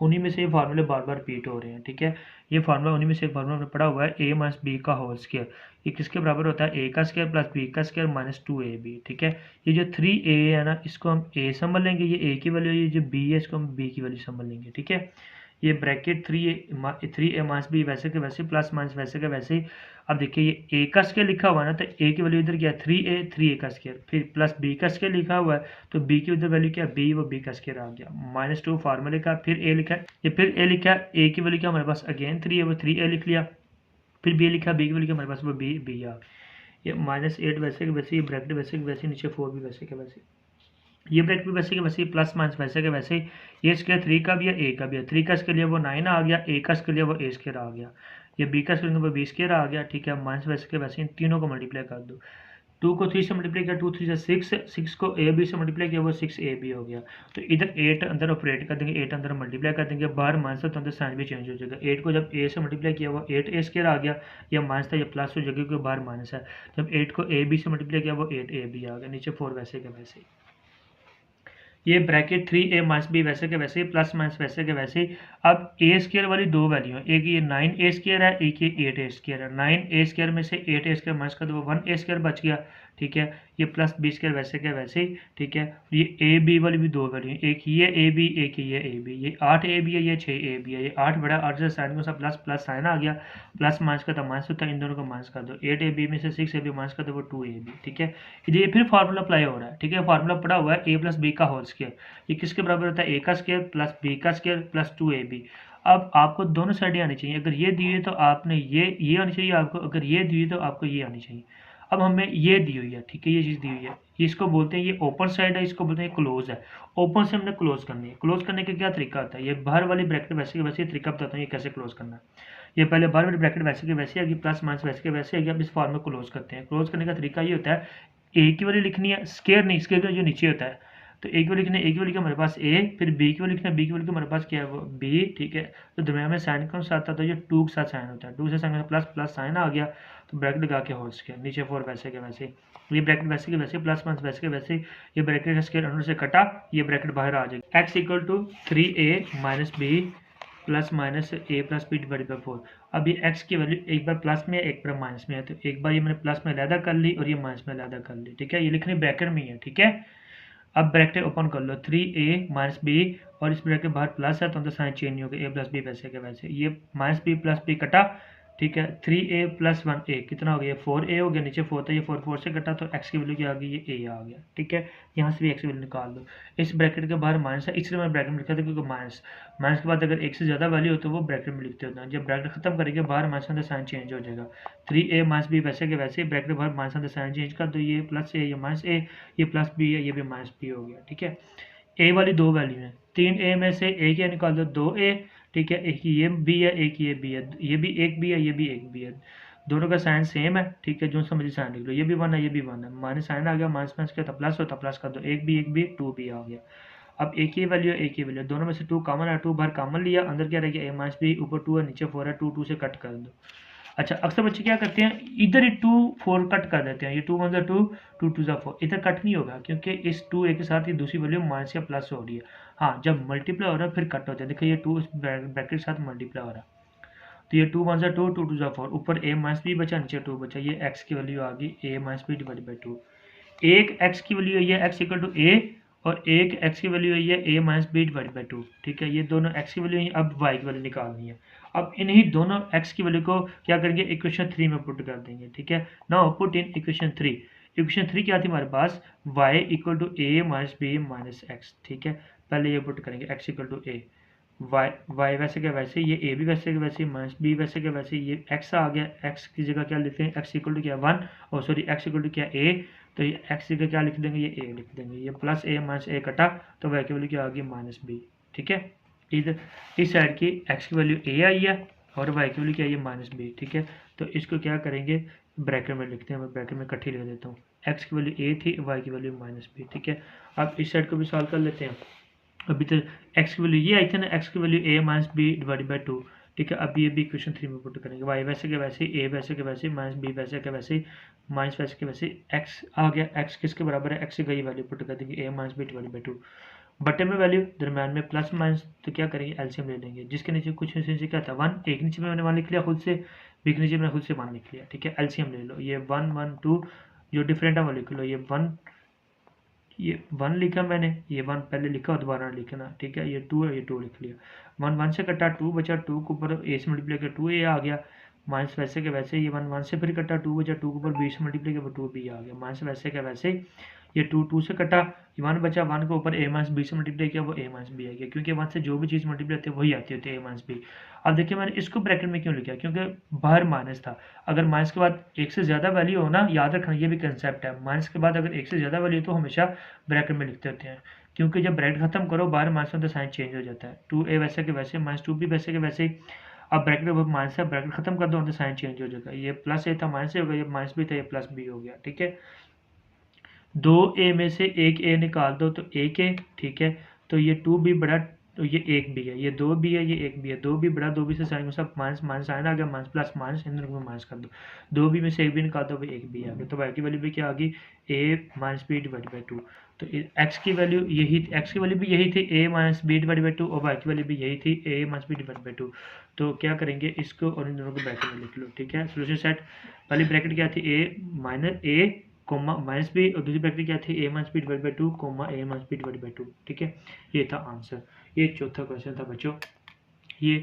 उन्हीं में से ये फार्मूले बार बार रिपीट हो रहे हैं, ठीक है। ये फार्मूला उन्हीं में से एक फार्मूला हमने पढ़ा हुआ है, ए माइनस बी का होल स्केयर। ये किसके बराबर होता है, ए का स्केयर प्लस बी का स्केयर माइनस 2ab, ठीक है। ये जो 3a है ना, इसको हम a समझ लेंगे, ये a की वैल्यू, ये जो b है इसको हम b की वैल्यू समझ लेंगे, ठीक है। ये ब्रैकेट 3a माइनस बी वैसे के वैसे, प्लस माइनस वैसे के वैसे ही। अब देखिए ये a का स्केयर लिखा हुआ है ना, तो a की वैल्यू इधर क्या है 3a का स्केयर, फिर प्लस b का स्केयर लिखा हुआ है तो b की उधर वैल्यू क्या है b, वो b का स्केयर आ गया, -2 फार्मूले का, फिर a लिखा है, ये फिर a लिखा है, a की वैल्यू क्या हमारे पास अगेन 3 है, वो 3a लिख लिया, फिर b लिखा, b की वैल्यू क्या हमारे पास वो b आ गया। ये -8 वैसे के वैसे, ये ब्रैकेट वैसे के वैसे, नीचे 4 भी वैसे के वैसे, ये ब्रैकेट भी वैसे के वैसे, प्लस माइनस वैसे के वैसे। ये स्केयर 3 का भी है, a का भी है, 3 का स्केयर लिया वो 9 आ गया, a का स्केयर लिया वो a स्केयर आ गया, ये b का स्केयर वो b स्केयर आ गया, ठीक है। माइनस वैसे के वैसे इन तीनों को मल्टीप्लाई कर दो, 2 को 3 से मल्टीप्लाई किया, 2 3 से 6, 6 को a b से मल्टीप्लाई किया वो 6ab हो गया। तो इधर 8 अंदर ऑपरेट कर देंगे, 8 अंदर मल्टीप्लाई कर देंगे, बाहर माइनस तो अंदर साइन भी चेंज हो जाएगा। 8 को जब a से मल्टीप्लाई किया वो 8a स्केयर आ गया, या माइनस था या प्लस हो जाएगा क्योंकि बाहर माइनस है। जब 8 को a b से मल्टीप्लाई किया वो 8ab आ गया, नीचे 4 वैसे के वैसे। ये ब्रैकेट 3a माइनस बी वैसे के वैसे, प्लस माइनस वैसे के वैसे। अब ए स्केयर वाली दो वैल्यू है, एक ये 9a स्केयर है, एक ये 8a स्केयर है। 9a स्केयर में से 8a स्केयर माइनस कर दो, वो 1a स्केयर बच गया, ठीक है। ये प्लस बी स्केयर वैसे के वैसे ही, ठीक है। ये ए बी वाली भी दो वैल्यू, एक ये ए बी, एक ये ए बी। ये 8ab है, ये 6ab है, ये 8 बड़ा 8 से साइन में सा प्लस प्लस साइन आ गया, प्लस माइनस का था माइनस होता है, इन दोनों को माइनस कर दो, 8ab में से 6ab माइनस कर दो वो 2ab, ठीक है। ये फिर फार्मूला अप्लाई हो रहा है, ठीक है। फार्मूला पड़ा हुआ है a प्लस बी का होल स्केयर, ये किसके बराबर होता है, a का स्केयर प्लस b का स्केयर प्लस 2ab। अब आपको दोनों साइडें आनी चाहिए, अगर ये दी हुई है तो आपने ये आनी चाहिए आपको, अगर ये दी हुई तो आपको ये आनी चाहिए। अब हमें ये दी हुई है, ठीक है, ये चीज़ दी हुई है, इसको बोलते हैं ये ओपन साइड है, इसको बोलते हैं क्लोज है। ओपन से हमने क्लोज करनी है, क्लोज करने का क्या तरीका होता है, ये बाहर वाली ब्रैकेट वैसे के वैसे तरीका बताता हूँ ये कैसे क्लोज करना है। ये पहले बाहर वाली ब्रैकेट वैसे के वैसे आएगी, प्लस माइनस वैसे के वैसे आएगी। अब इस फॉर्म में क्लोज करते हैं, क्लोज करने का तरीका ये होता है, ए की वैल्यू लिखनी है, स्केयर नहीं, स्केयर का जो नीचे होता है, तो ए की वैल्यू लिखना है, ए की वैल्यू का हमारे पास ए, फिर बी की वैल्यू लिखना है, बी की वैल्यू का हमारे पास क्या है वो बी, ठीक है। तो दरम्यान में साइन कौन सा आता है, तो ये 2 के साथ साइन होता है, 2 से साइन प्लस प्लस साइन आ गया, तो ब्रैकेट लगा के होल स्केयर, नीचे 4 वैसे के वैसे, ये ब्रैकेट वैसे के वैसे, प्लस माइनस वैसे के वैसे, ये ब्रैकेट का स्केयर अंदर से कटा, ये ब्रैकेट बाहर आ जाएगी। X equal to 3a minus b plus minus a plus b divide by 4। अब ये एक्स की वैल्यू एक बार प्लस में है, एक बार माइनस में है, तो एक बार ये मैंने प्लस में अलहदा कर ली और ये माइनस में अलहदा कर ली, ठीक है। ये लिखनी ब्रैकेट में ही है, ठीक है। अब ब्रैकेट ओपन कर लो, 3a माइनस बी, और इस ब्रैकेट बाहर प्लस है तो अंदर साइन चेंज नहीं होगा, a प्लस बी वैसे के वैसे, ये माइनस बी प्लस बी कटा, ठीक है। 3a प्लस 1a कितना हो गया, 4a हो गया, नीचे 4 था, ये 4 4 से कटा तो x की वैल्यू क्या आ गई, ये a आ गया, ठीक है। यहाँ से भी x की वैल्यू निकाल दो, इस ब्रैकेट के बाहर माइनस है इसलिए मैं ब्रैकेट में लिखा था, क्योंकि माइनस माइनस के बाद अगर एक से ज़्यादा वैल्यू हो तो वो ब्रैकेट में लिखते होते हैं। जब ब्रैकेट खत्म करेंगे बाहर माइनस अंदर साइन चेंज हो जाएगा, 3a माइनस बी वैसे के वैसे, ब्रैकेट बाहर माइनस अंदर साइन चेंज कर दो, ये प्लस a, ये माइनस a, ये प्लस b है, ये भी माइनस b हो गया, ठीक है। a वाली दो वैल्यू है, 3a में से a क्या निकाल दो, 2a, ठीक है। एक ये b है, एक ये b है, ये भी एक b है, ये भी एक b है, दोनों का साइन सेम है, ठीक है। जो समझिए साइन लिख लो, ये भी 1 है, ये भी 1 है, माइनस साइन आ गया, माइनस माइनस क्या था प्लस होता, प्लस कर दो, एक b 2b आ गया। अब एक ही वैल्यू एक ही वैल्यू, दोनों में से 2 कॉमन है, 2 बाहर कॉमन लिया, अंदर क्या रह गया a माइनस बी, ऊपर 2 है नीचे 4 है, 2 2 से कट कर दो। अच्छा, अक्सर बच्चे क्या करते हैं, इधर ही 2 4 कट कर देते हैं, ये 2 1 2, 2 2 4, इधर कट नहीं होगा क्योंकि इस 2 a के साथ ही दूसरी वैल्यू माइनस या प्लस हो रही है। हाँ, जब मल्टीप्लाई हो रहा है फिर कट होता है, देखिए ये 2 ब्रैकेट के साथ मल्टीप्लाई हो रहा है, तो ये 2 1 2, 2 2 4, ऊपर a माइनस बी बचा, नीचे 2 बचा, ये x की वैल्यू आ गई a minus b divide by 2। एक x की वैल्यू है ये x इक्वल टू a, और एक x की वैल्यू है ये a minus b divide by 2, ठीक है। ये दोनों x की वैल्यू है, अब y की वैल्यू निकालनी है। अब इन्हीं दोनों x की वैल्यू को क्या करेंगे, इक्वेशन 3 में पुट कर देंगे, ठीक है। Now put in equation 3। Equation 3 क्या थी हमारे पास, y equal to a minus b minus x, ठीक है। पहले ये पुट करेंगे x equal to a, y वैसे के वैसे, ये ए भी वैसे के वैसे, माइनस बी वैसे के वैसे, ये एक्स आ गया, एक्स की जगह क्या लिखते हैं, एक्स इक्वल टू क्या 1, और सॉरी एक्स इक्वल टू क्या ए, तो ये एक्स की जगह क्या लिख देंगे, ये ए लिख देंगे, ये प्लस ए माइनस ए कटा, तो वाई की वैल्यू क्या आ गई माइनस बी। ठीक है, इधर इस साइड की एक्स की वैल्यू ए आई है और वाई की वैल्यू क्या है माइनस बी। ठीक है, तो इसको क्या करेंगे, ब्रैकेट में लिखते हैं, मैं ब्रैकेट में इकट्ठी लिख देता हूँ, एक्स की वैल्यू ए थी, वाई की वैल्यू माइनस बी। ठीक है, अब इस साइड को भी सॉल्व कर लेते हैं। अभी तो एक्स की वैल्यू ये आई थी ना, एक्स की value a minus b divide by 2। ठीक है, अब ये भी इक्वेशन 3 में पुट करेंगे, वाई वैसे के वैसे, ए वैसे के वैसे, माइनस बी वैसे के वैसे, माइनस वैसे के वैसे, एक्स आ गया, एक्स किसके बराबर है, एक्स की गई वैल्यू पुट कर देंगे, ए माइनस बी डिवाइड बाई 2, बटे में वैल्यू, दरम्यान में प्लस माइनस, तो क्या करेंगे एलसीएम ले लेंगे, जिसके नीचे कुछ नीचे क्या था 1, एक नीचे मैंने 1 लिख लिया खुद से, बी के नीचे मैंने खुद से 1 लिख लिया। ठीक है, एलसीएम ले लो, ये 1 1 2 जो डिफरेंट है वो लिख लो, ये 1 लिखा मैंने, ये 1 पहले लिखा और दोबारा लिखना। ठीक है, ये 2 है, ये 2 लिख लिया, 1 1 से कटा 2 बचा, 2 के ऊपर ए से मल्टीप्लाई किया 2 ए आ गया, माइनस वैसे के वैसे, ये 1 1 से फिर कटा 2 बचा, 2 के ऊपर बी से मल्टीप्लाई किया 2 बी आ गया, माइनस वैसे के वैसे, ये 2 2 से कटा, ये 1 बचा, 1 के ऊपर ए माइनस बी से मल्टीप्लाई किया, वो ए माइनस बी आ गया, क्योंकि 1 से जो भी चीज़ मल्टीप्लाई होती है वही आती होती है ए माइनस बी। अब देखिए मैंने इसको ब्रैकेट में क्यों लिखा, क्योंकि बाहर माइनस था, अगर माइनस के बाद एक से ज़्यादा वैल्यू हो ना, याद रखना ये भी कंसेप्ट है, माइनस के बाद अगर एक से ज़्यादा वैल्यू तो हमेशा ब्रैकेट में लिखते होते हैं, क्योंकि जब ब्रैकेट खत्म करो बाहर माइनस में तो साइन चेंज हो जाता है, 2a वैसे के वैसे, माइनस 2b वैसे के वैसे, अब ब्रैकेट माइनस है, ब्रैकेट खत्म कर दो तो साइन चेंज हो जाएगा, ये प्लस ए था माइनस ए हो गया, ये माइनस बी था ये प्लस बी हो गया। ठीक है, 2a में से एक a निकाल दो तो एक a। ठीक है, तो ये 2b बड़ा, तो ये एक भी है, ये 2b है, ये एक भी है, 2b बड़ा, 2b से साइन सब माइनस माइनस साइन आ गया, माइनस प्लस माइनस, इन दोनों को माइनस कर दो, 2b में से एक भी निकाल दो भाई एक भी आ गया, तो y की वैल्यू भी क्या आ गई a minus b divide by 2। तो x की वैल्यू यही, x की वैल्यू भी यही थी a minus b divide by 2, और y की वैल्यू भी यही थी a minus b divide by 2। तो क्या करेंगे, इसको और इन दोनों को ब्रैकेट में लिख लो। ठीक है, सोल्यूशन सेट, पहली ब्रैकेट क्या थी a minus a comma minus b, और दूसरी ब्रैकेट क्या थी a minus b divide by 2 comma a minus b divide by 2। ठीक है, ये था आंसर, ये चौथा क्वेश्चन था बच्चों। ये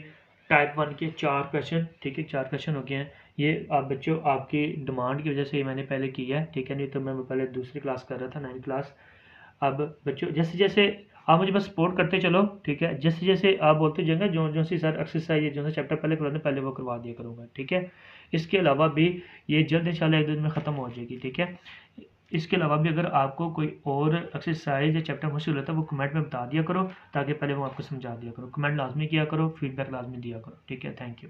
टाइप 1 के 4 क्वेश्चन, ठीक है 4 क्वेश्चन हो गए हैं। ये आप बच्चों आपकी डिमांड की वजह से ये मैंने पहले किया है। ठीक है, नहीं तो मैं पहले दूसरी क्लास कर रहा था 9वीं क्लास। अब बच्चों जैसे जैसे आप मुझे बस सपोर्ट करते चलो, ठीक है, जैसे जैसे आप बोलते जाएंगे जो जो सी सर एक्सरसाइज जो सा चैप्टर पहले करवाने पहले वो करवा दिया करूँगा। ठीक है, इसके अलावा भी ये जल्द इंशाल्लाह 1 दिन में ख़त्म हो जाएगी। ठीक है, इसके अलावा भी अगर आपको कोई और एक्सरसाइज या चैप्टर मुश्किल होता है वो कमेंट में बता दिया करो, ताकि पहले वो आपको समझा दिया करो, कमेंट लाजमी किया करो, फीडबैक लाजमी दिया करो। ठीक है, थैंक यू।